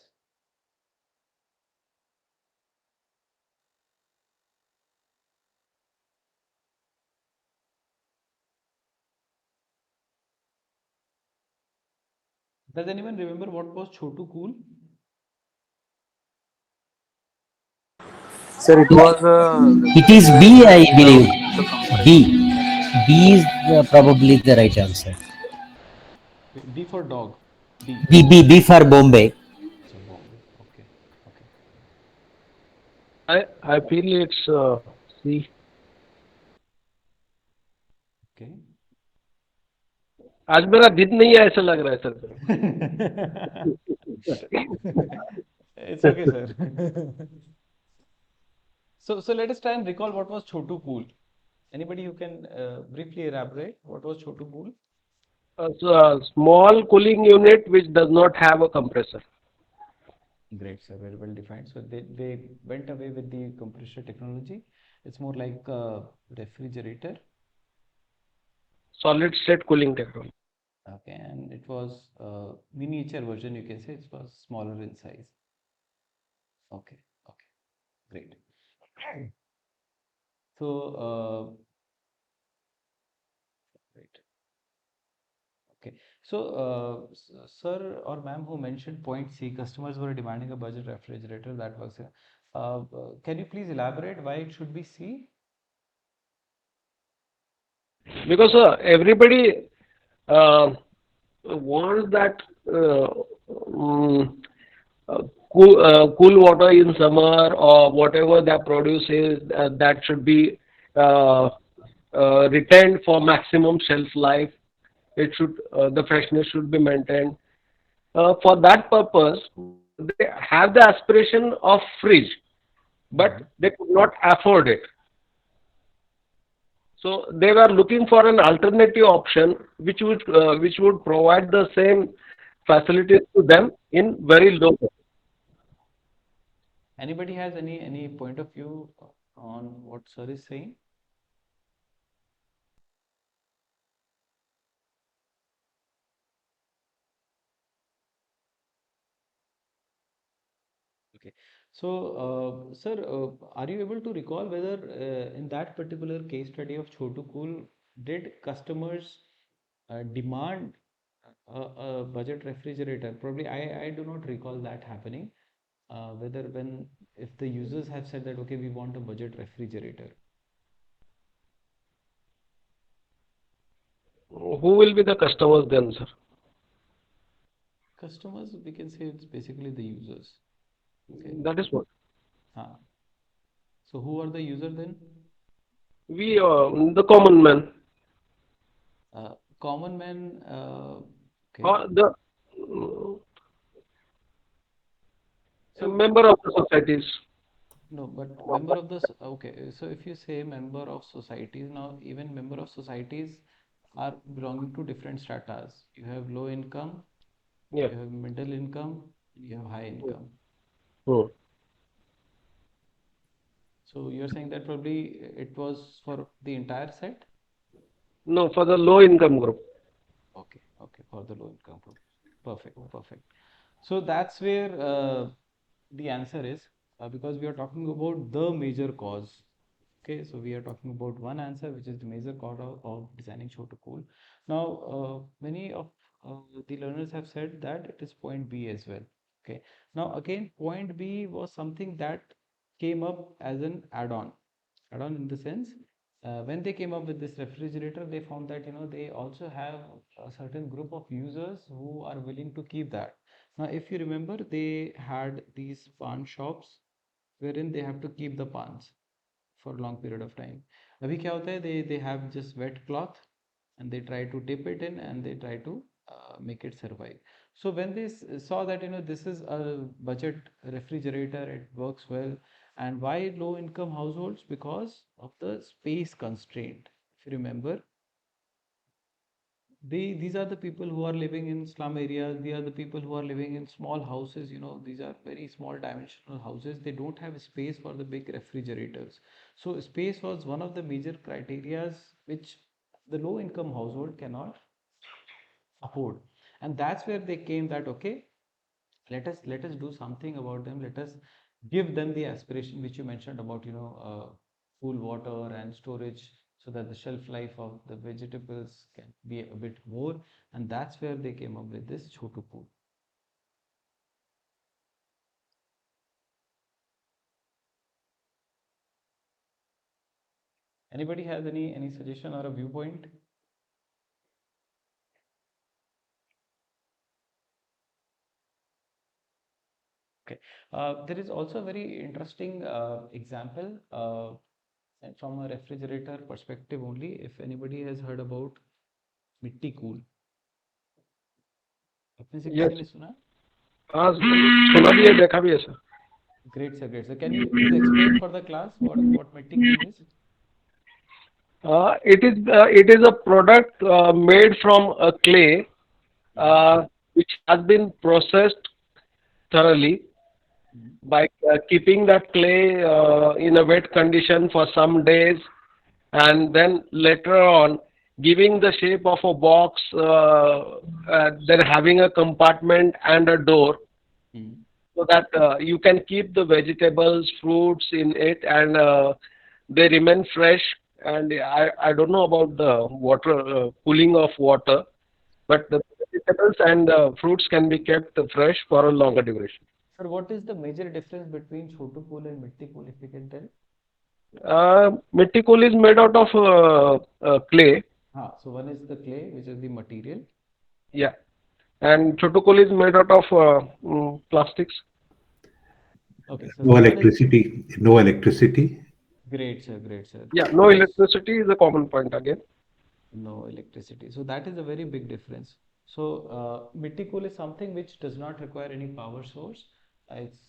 Does anyone remember what was Chotu Cool? Sir, it was a It is refrigerator B, I believe. without the compressor. B. B is probably the right answer. B for dog. D. B for Bombay. So Bombay. Okay. Okay. I feel it's C. Okay. आज मेरा दिन नहीं है ऐसा लग रहा है sir. It's okay, sir. So let us try and recall what was Chotu Pool. Anybody who can briefly elaborate what was Chotu Pool? So a small cooling unit which does not have a compressor. Great, sir. Very well defined. So they went away with the compressor technology. It's more like a refrigerator. Solid state cooling technology. Okay, and it was a miniature version, you can say. It was smaller in size. Okay, okay, great. So, right. Okay. So, sir or ma'am who mentioned point C, customers were demanding a budget refrigerator that was. Can you please elaborate why it should be C? Because everybody wants that um, cool water in summer or whatever that produces that should be uh, retained for maximum shelf life. It should the freshness should be maintained. For that purpose, they have the aspiration of fridge, but they could not afford it. So they were looking for an alternative option which would provide the same facilities to them in very low cost. Anybody has any point of view on what sir is saying? Okay. So, sir, are you able to recall whether in that particular case study of Chotu Cool, did customers demand a budget refrigerator? Probably I do not recall that happening. Whether when if the users have said that okay, we want a budget refrigerator. Who will be the customers then, sir? Customers, we can say it's basically the users. Okay. That is what So who are the user then? we the common man Common man. Okay. or the So member of the societies. no, but member of the okay. So if you say member of societies, now even member of societies are belonging to different stratas. You have low income, Yeah. you have middle income, you have high income. Hmm. So you're saying that probably it was for the entire set? No, for the low income group. Okay, okay, for the low income group. Perfect, perfect. So that's where the answer is because we are talking about the major cause. Okay, so we are talking about one answer, which is the major cause of designing show to cool. Now, many of the learners have said that it is point B as well. Okay. Now again, point B was something that came up as an add-on. Add-on in the sense, when they came up with this refrigerator, they found that they also have a certain group of users who are willing to keep that. Now, if you remember, they had these pawn shops wherein they have to keep the pans for a long period of time. अभी क्या होता है, they have just wet cloth and they try to dip it in and they try to make it survive. So when they saw that this is a budget refrigerator, it works well. And why low income households? Because of the space constraint. If you remember, these are the people who are living in slum areas. These are the people who are living in small houses. These are very small dimensional houses. They don't have space for the big refrigerators. So space was one of the major criterias which the low income household cannot afford. And that's where they came that, okay, let us do something about them. Let us give them the aspiration which you mentioned about cool water and storage, so that the shelf life of the vegetables can be a bit more. And that's where they came up with this chotu pool. Anybody has any suggestion or a viewpoint? Okay. There is also a very interesting example and from a refrigerator perspective only. If anybody has heard about mitti cool, अपने से yes किसी ने सुना? हाँ सुना भी है देखा भी है sir Great, sir. Great. So, can you please explain for the class what mitti cool is? it is a product made from a clay which has been processed thoroughly by keeping that clay in a wet condition for some days and then later on giving the shape of a box, then having a compartment and a door Mm. so that you can keep the vegetables, fruits in it, and they remain fresh. And I don't know about the water cooling of water, but the vegetables and fruits can be kept fresh for a longer duration. Sir, what is the major difference between chotu pool and mitti pool, if you can tell? Mitti kool is made out of clay, So one is the clay, which is the material. yeah, and chotu kool is made out of plastics. Okay, so No one is electricity, no electricity. great, sir. Great, sir. Yeah, no electricity is a common point again. No electricity. So that is a very big difference. So mitti cool is something which does not require any power source.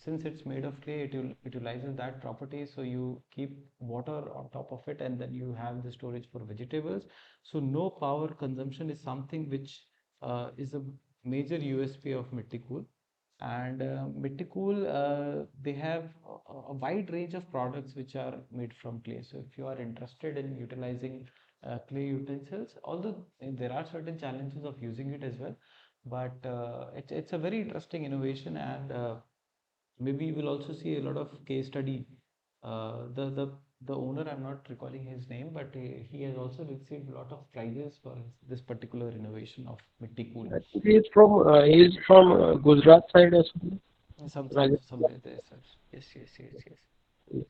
Since it's made of clay, utilizes that property. So you keep water on top of it, and then you have the storage for vegetables. So no power consumption is something which is a major USP of mitti cool. And mitti cool, they have a wide range of products which are made from clay. So if you are interested in utilizing clay utensils, although there are certain challenges of using it as well, but it's a very interesting innovation. And maybe we'll also see a lot of case study. The owner, I'm not recalling his name, but he has also received a lot of prizes for this particular innovation of mitti cool. I think he is from Gujarat side or something. Somewhere there, sir. Yes.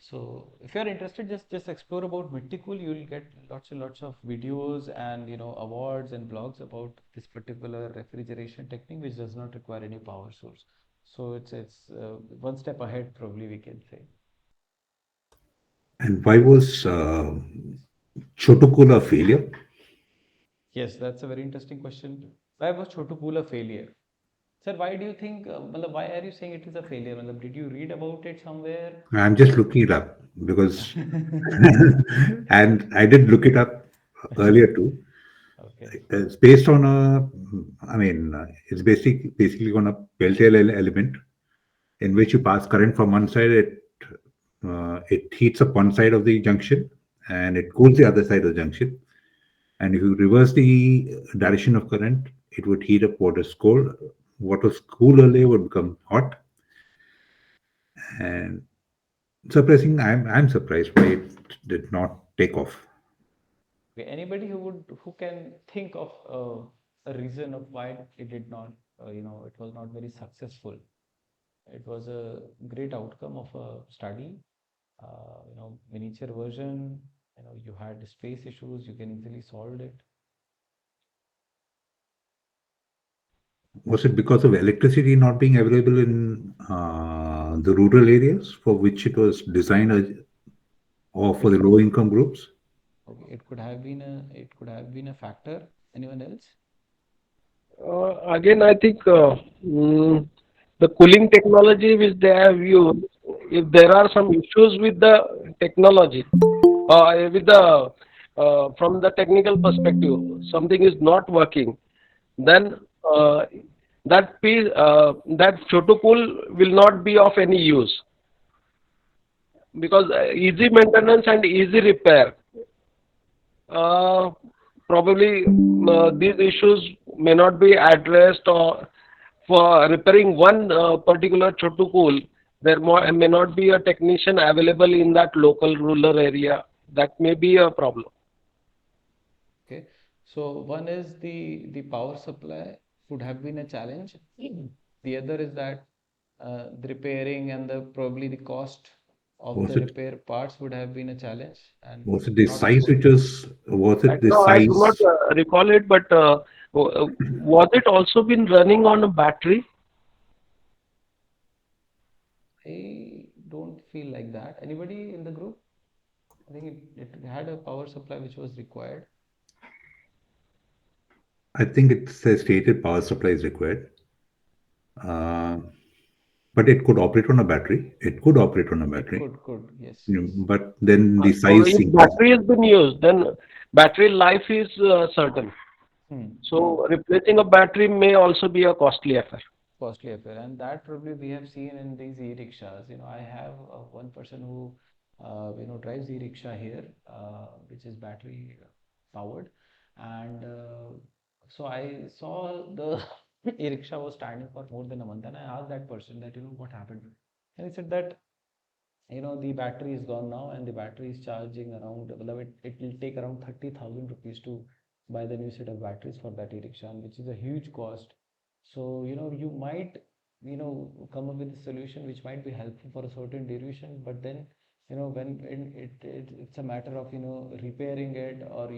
So if you are interested, just explore about mitti cool. You will get lots and lots of videos and awards and blogs about this particular refrigeration technique, which does not require any power source. So it's one step ahead, probably we can say. And why was Chotukul a failure? Yes, that's a very interesting question. Why was Chotu Pool a failure? Sir, why do you think, why are you saying it is a failure? Did you read about it somewhere? I'm just looking it up because, and I did look it up earlier too. Okay. It's based on it's basically on a Peltier element in which you pass current from one side, it heats up one side of the junction and it cools the other side of the junction. And if you reverse the direction of current, it would heat up what is cold. What was cool earlier would become hot. And surprising, I'm surprised why it did not take off. Okay. Anybody who can think of a reason of why it did not, it was not very successful. it was a great outcome of a study. Miniature version, you had space issues, you can easily solve it. Was it because of electricity not being available in the rural areas for which it was designed or for the low income groups? Okay, it could have been a factor. Anyone else? Again, I think the cooling technology which they have used, if there are some issues with the technology, with the from the technical perspective, something is not working, then that Chotupool will not be of any use because easy maintenance and easy repair. Uh, Probably these issues may not be addressed, or for repairing one particular Chotupool, may not be a technician available in that local rural area. That may be a problem. Okay, so one is the power supply would have been a challenge. The other is that the repairing and the probably the cost of Was the it repair parts would have been a challenge and was it the not size affordable. which was it Right the now, I do not size? recall it, but was it also been running on a battery? I don't feel like that. Anybody in the group? I think it had a power supply which was required. I think it says stated power supply is required. Uh, but it could operate on a battery. It could operate on a It battery. could, yes, Yeah, yes. but then the So size if increase. battery has been used, then battery life is certain. Hmm. So replacing a battery may also be a costly affair. Costly affair, and that probably we have seen in these e-rickshaws. I have one person who drives e-rickshaw here, which is battery powered, and so I saw the e-rickshaw was standing for more than a month, and I asked that person that what happened, and he said that the battery is gone now and the battery is charging around, well, it will take around 30,000 rupees to buy the new set of batteries for that e-rickshaw, which is a huge cost. So you might come up with a solution which might be helpful for a certain duration, but then it's a matter of repairing it, or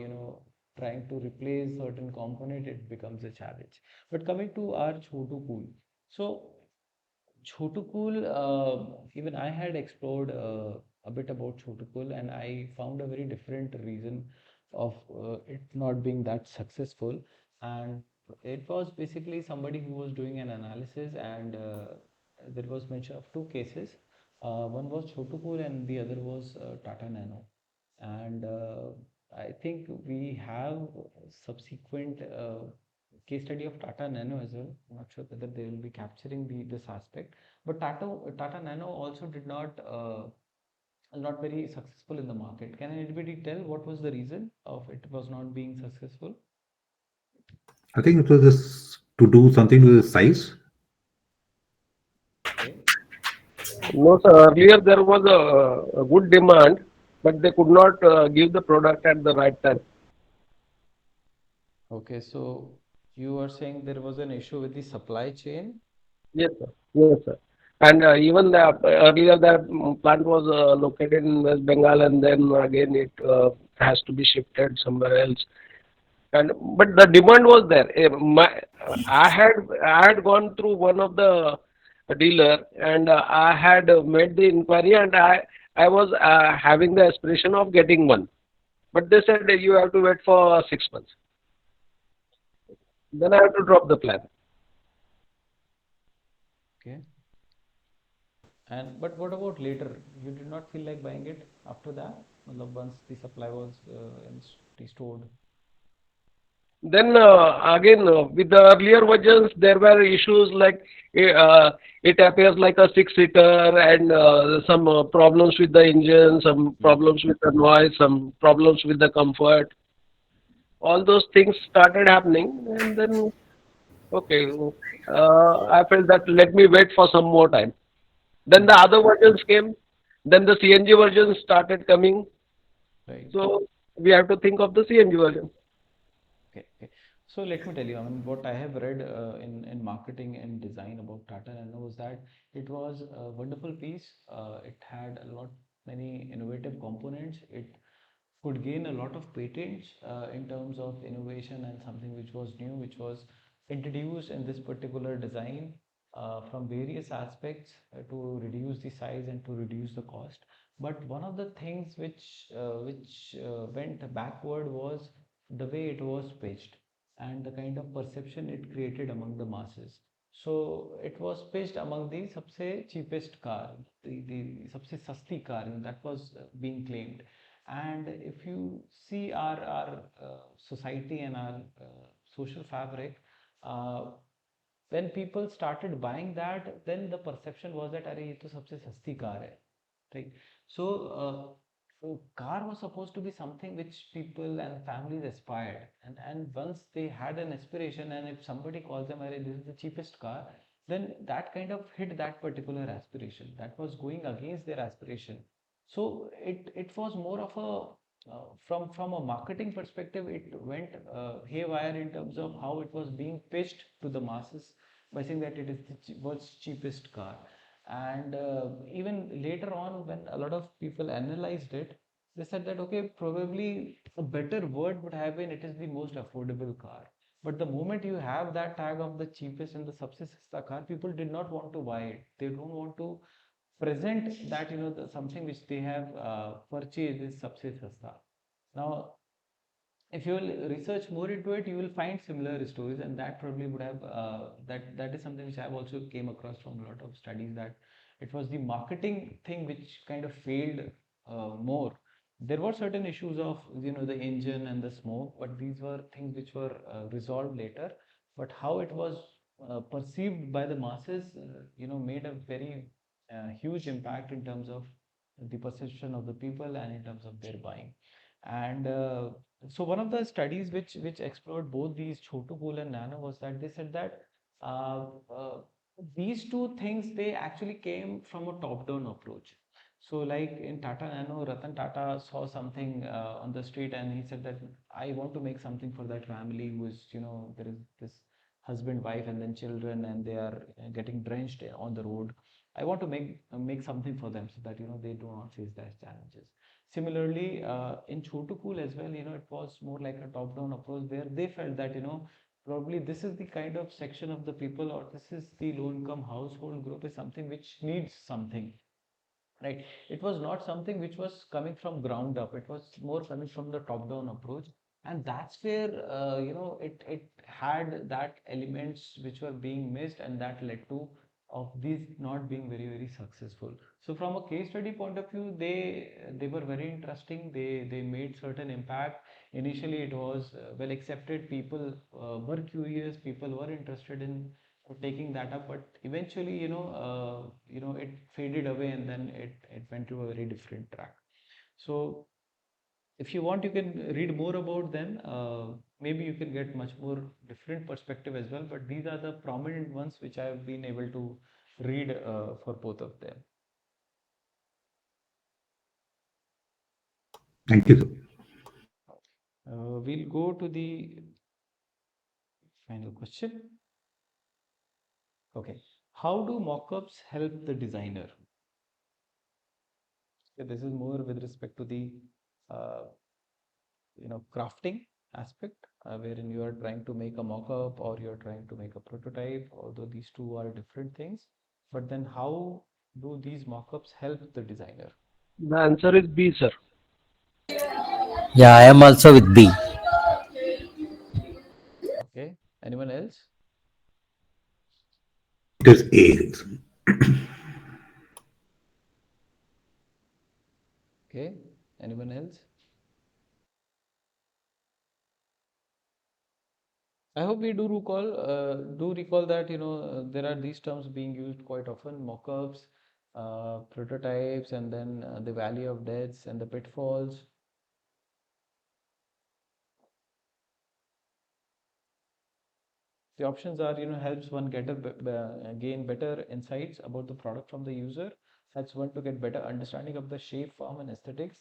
trying to replace certain component, it becomes a challenge. But coming to our Chotu pool, so Chotukul, even I had explored a bit about Chotukul, and I found a very different reason of it not being that successful. And it was basically somebody who was doing an analysis, and there was mention of two cases. One was Chotukul, and the other was Tata Nano. And I think we have subsequent case study of Tata Nano as well. I'm not sure whether they will be capturing this aspect, but Tata Nano also did not very successful in the market. Can anybody tell what was the reason of it was not being successful? I think it was just to do something with the size. Okay. No, sir. Earlier there was a good demand, but they could not give the product at the right time. Okay, so you are saying there was an issue with the supply chain? Yes, sir. Yes, sir. And even earlier that plant was located in West Bengal, and then again it has to be shifted somewhere else. And but the demand was there. I had gone through one of the dealer, and I had made the inquiry, and I was having the aspiration of getting one, but they said you have to wait for 6 months. Then I have to drop the plan. Okay. And but what about later? You did not feel like buying it after that? Matlab, once the supply was restored. Then again, with the earlier versions, there were issues like it appears like a six-seater, and some problems with the engine, some Hmm. problems with the noise, some problems with the comfort. All those things started happening, and then okay, I felt that let me wait for some more time. Then Hmm. the other versions came. Then the CNG versions started coming. Right. So we have to think of the CNG version. Okay. Okay. So let me tell you, I mean, what I have read in marketing and design about Tata Nano was that it was a wonderful piece. It had a lot many innovative components. It could gain a lot of patents in terms of innovation and something which was new, which was introduced in this particular design from various aspects to reduce the size and to reduce the cost. But one of the things which went backward was the way it was pitched and the kind of perception it created among the masses. So it was pitched among the सबसे cheapest car, the सबसे सस्ती car, that was being claimed. And if you see our society and our social fabric, uh, when people started buying that, then the perception was that अरे ये तो सबसे सस्ती car है, right? So car was supposed to be something which people and families aspired, and once they had an aspiration, and if somebody calls them, "Arey, this is the cheapest car," then that kind of hit that particular aspiration. That was going against their aspiration. So it was more of a from a marketing perspective, it went haywire in terms of how it was being pitched to the masses by saying that it is the world's cheapest car. And even later on, when a lot of people analyzed it, they said that okay, probably a better word would have been it is the most affordable car. But the moment you have that tag of the cheapest and the सबसे सस्ता car, people did not want to buy it. They don't want to present that something which they have purchased is सबसे सस्ता. Now, if you will research more into it, you will find similar stories, and that probably would have that is something which I've also came across from a lot of studies, that it was the marketing thing which kind of failed more. There were certain issues of the engine and the smoke, but these were things which were resolved later. But how it was perceived by the masses, made a very huge impact in terms of the perception of the people and in terms of their buying. And so one of the studies which explored both these Chotu Pool and Nano was that they said that uh, uh, these two things, they actually came from a top-down approach. So like in Tata Nano, Ratan Tata saw something on the street, and he said that I want to make something for that family who is, there is this husband, wife, and then children, and they are getting drenched on the road. I want to make something for them so that they do not face that challenges. Similarly, in Chotu Pool as well, it was more like a top-down approach where they felt that, probably this is the kind of section of the people, or this is the low-income household group, is something which needs something, right? It was not something which was coming from ground up. It was more coming from the top-down approach, and that's where it had that elements which were being missed, and that led to of these not being very very successful. So from a case study point of view, they were very interesting. They made certain impact. Initially it was well accepted. People were curious. People were interested in taking that up, but eventually it faded away, and then it went to a very different track. So if you want, you can read more about them. Maybe you can get much more different perspective as well, but these are the prominent ones which I have been able to read for both of them. Thank you, sir. We'll go to the final question. Okay, how do mockups help the designer? So this is more with respect to the uh, crafting aspect, wherein you are trying to make a mock-up or you're trying to make a prototype, although these two are different things. But then how do these mock-ups help the designer? The answer is B, sir. Yeah, I am also with B. Okay, anyone else? It is A. Okay, anyone else? I hope we do recall that there are these terms being used quite often: mock-ups, prototypes, and then the valley of deaths and the pitfalls. The options are, helps one gain better insights about the product from the user, helps one to get better understanding of the shape, form, and aesthetics,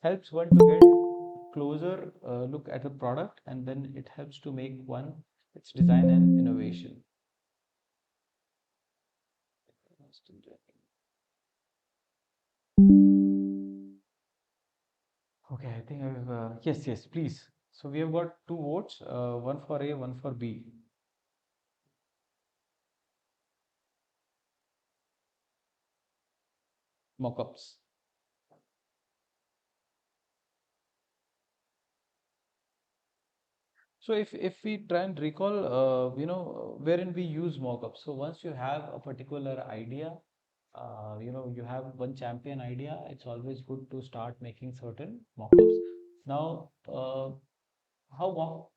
helps one to get closer look at the product, and then it helps to make one its design and innovation. Okay, I think I've yes, please. So we have got two votes, one for A, one for B. Mockups. So if we try and recall, wherein we use mockups. So once you have a particular idea, you have one champion idea, it's always good to start making certain mockups. Now, how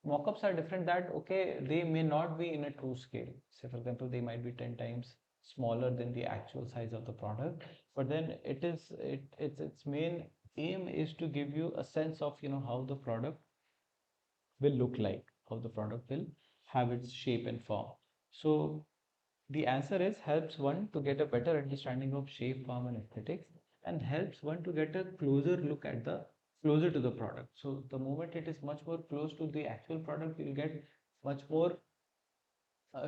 mockups are different, that okay, they may not be in a true scale. Say for example, they might be 10 times smaller than the actual size of the product, but then its main aim is to give you a sense of how the product will look like, how the product will have its shape and form. So the answer is helps one to get a better understanding of shape, form, and aesthetics, and helps one to get a closer look at the closer to the product. So the moment it is much more close to the actual product, you'll get much more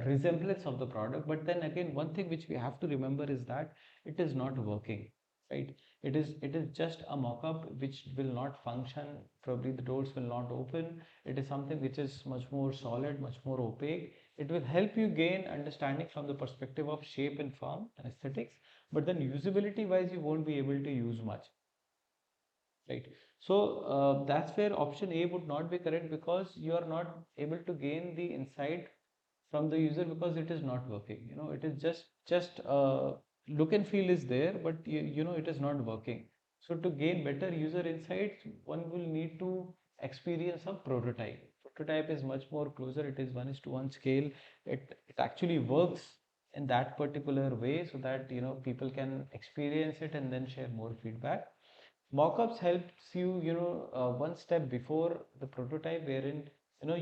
resemblance of the product. But then again, one thing which we have to remember is that it is not working, right? It is just a mock-up which will not function. Probably the doors will not open. It is something which is much more solid, much more opaque. It will help you gain understanding from the perspective of shape and form and aesthetics, but then usability wise you won't be able to use much, right? So that's where option A would not be correct, because you are not able to gain the insight from the user, because it is not working. It is just look and feel is there, but it is not working. So to gain better user insights, one will need to experience a prototype. Prototype is much more closer. It is 1:1 scale. It actually works in that particular way, so that people can experience it and then share more feedback. Mockups helps you one step before the prototype, wherein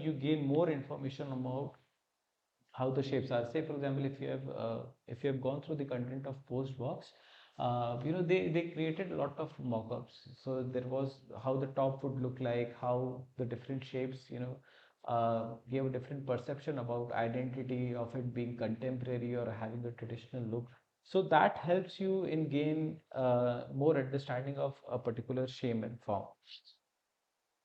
you gain more information about how the shapes are. Say for example, if you have gone through the content of Postbox, they created a lot of mockups. So there was how the top would look like, how the different shapes give a different perception about identity of it being contemporary or having a traditional look. So that helps you in gain more understanding of a particular shape and form.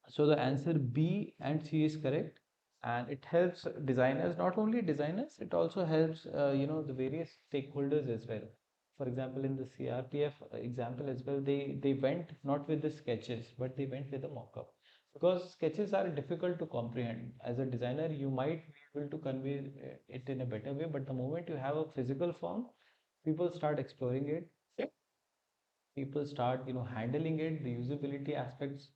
So the answer B and C is correct, and it helps designers, not only designers, it also helps the various stakeholders as well. For example, in the CRPF example as well, they went not with the sketches, but they went with a mock-up, because sketches are difficult to comprehend. As a designer, you might be able to convey it in a better way, but the moment you have a physical form, people start exploring it, people start handling it, the usability aspects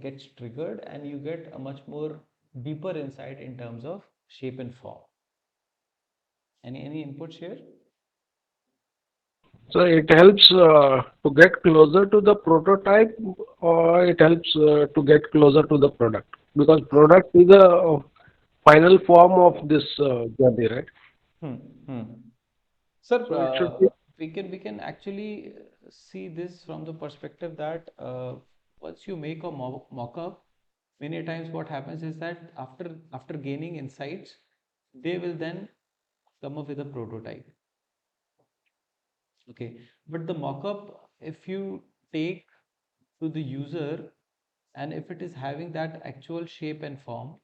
gets triggered, and you get a much more deeper insight in terms of shape and form. Any inputs here? So it helps to get closer to the prototype, or it helps to get closer to the product, because product is a final form of this journey, right? Hmm. Hmm. Sir, So it should be. we can actually see this from the perspective that once you make a mock-up, many times what happens is that after gaining insights, they will then come up with a prototype. Okay, but the mock-up, if you take to the user, and if it is having that actual shape and form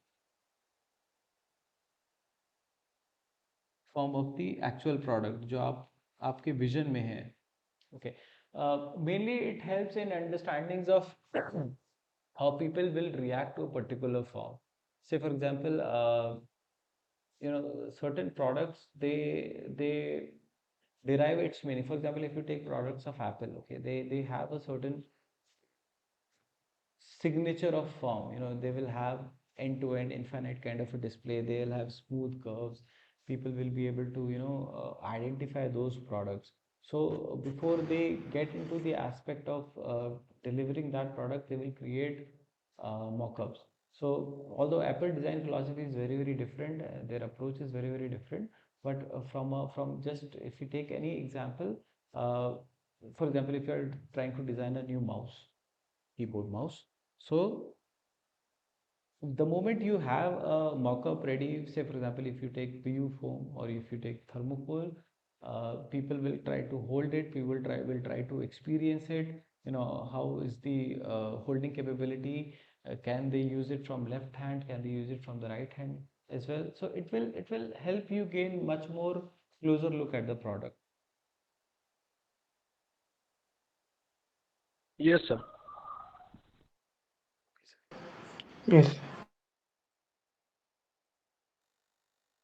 of the actual product जो आप आपके vision में है. Okay, mainly it helps in understandings of how people will react to a particular form. Say for example, certain products, they derive its meaning. For example, if you take products of Apple, okay, they have a certain signature of form. They will have end to end infinite kind of a display. They'll have smooth curves. People will be able to identify those products. So before they get into the aspect of delivering that product, they will create mock-ups. So although Apple design philosophy is very very different, their approach is very very different, but from just if you take any example, uh, for example, if you are trying to design a new mouse, keyboard mouse. So the moment you have a mock-up ready, say for example, if you take PU foam or if you take thermocol, people will try to hold it. People will try to experience it. How is the holding capability? Can they use it from left hand? Can they use it from the right hand as well? So it will help you gain much more closer look at the product. Yes, sir. Yes.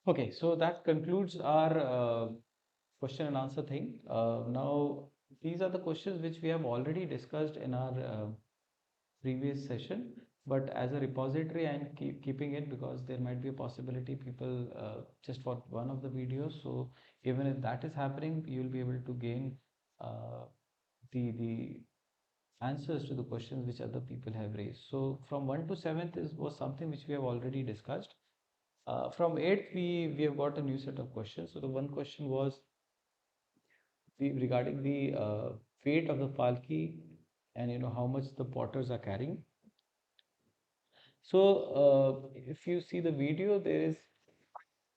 Okay, so that concludes our question and answer thing. Now, these are the questions which we have already discussed in our previous session, but as a repository, I'm keeping it because there might be a possibility people just for one of the videos. So even if that is happening, you'll be able to gain uh, the answers to the questions which other people have raised. So from 1 to 7th was something which we have already discussed. From 8th, we have got a new set of questions. So the one question was regarding the weight of the palki and how much the potters are carrying. So if you see the video, there is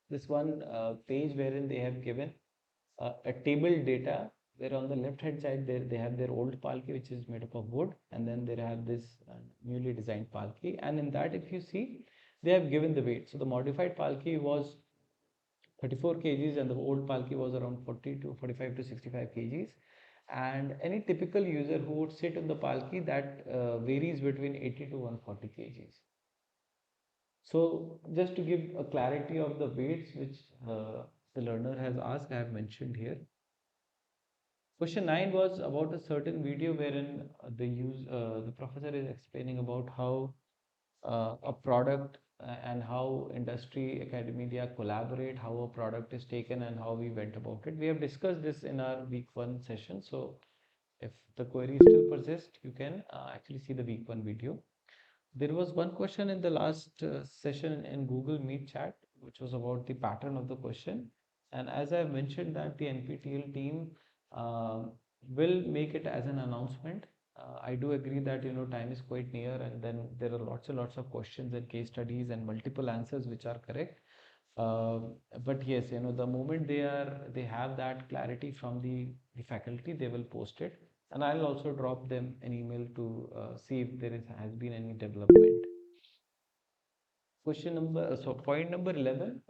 this one page wherein they have given a table data where on the left hand side there they have their old palki which is made up of wood, and then they have this newly designed palki, and in that if you see they have given the weight. So the modified palki was 34 kgs and the old palki was around 40 to 45 to 65 kgs, and any typical user who would sit in the palki that varies between 80 to 140 kgs. So just to give a clarity of the weights which the learner has asked, I have mentioned here. Question 9 was about a certain video wherein the professor is explaining about how a product and how industry academia collaborate, how a product is taken and how we went about it. We have discussed this in our week 1 session. So if the query still persists, you can actually see the week 1 video. There was one question in the last session in Google Meet chat, which was about the pattern of the question. And as I mentioned that the NPTEL team uh, will make it as an announcement. I do agree that time is quite near, and then there are lots and lots of questions and case studies and multiple answers which are correct. Uh, but yes, the moment they have that clarity from the faculty, they will post it, and I'll also drop them an email to see if there has been any development. Point number 11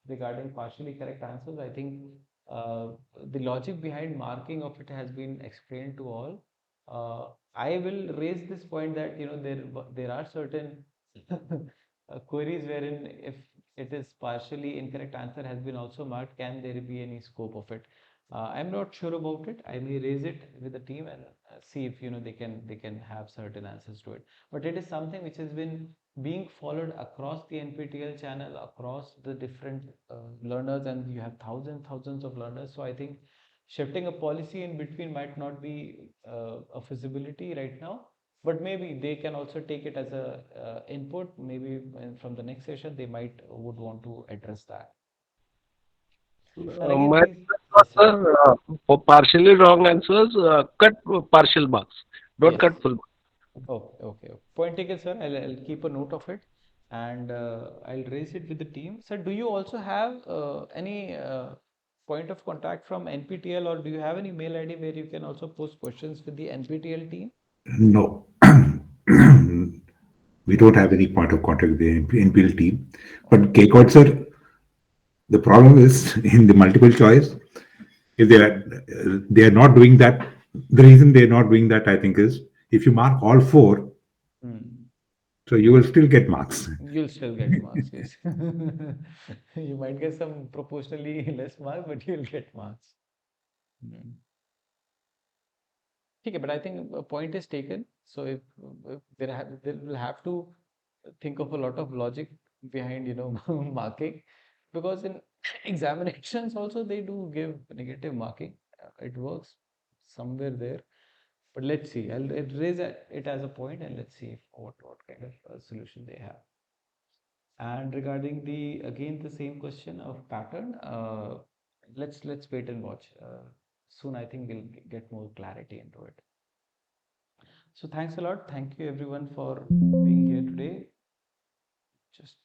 regarding partially correct answers. I think uh, the logic behind marking of it has been explained to all. I will raise this point that there are certain queries wherein if it is partially incorrect answer has been also marked, can there be any scope of it? I'm not sure about it. I may raise it with the team and see if they can have certain answers to it. But it is something which has been being followed across the NPTEL channel, across the different learners, and you have thousands of learners. So I think shifting a policy in between might not be a feasibility right now, but maybe they can also take it as a input. Maybe from the next session they might would want to address that. And again, My these, yes, sir. sir, for partially wrong answers, cut partial marks. Don't Yes. cut full marks. Okay. Point taken, sir. I'll keep a note of it, and I'll raise it with the team. Sir, do you also have any point of contact from NPTEL, or do you have any mail ID where you can also post questions with the NPTEL team? No, we don't have any point of contact with the NPL team. But Okay. KCOD, sir, the problem is in the multiple choice, if they are not doing that, the reason they are not doing that, I think, is if you mark all four, Hmm. so you will still get marks. You'll still get marks, yes. You might get some proportionally less marks, but you'll get marks. Hmm. Okay, but I think a point is taken. So if they will have to think of a lot of logic behind marking, because in examinations also they do give negative marking. It works somewhere there, but let's see. I'll raise it as a point and let's see what kind of solution they have. And regarding the again the same question of pattern, let's wait and watch. Soon I think we'll get more clarity into it. So thanks a lot. Thank you everyone for being here today. Just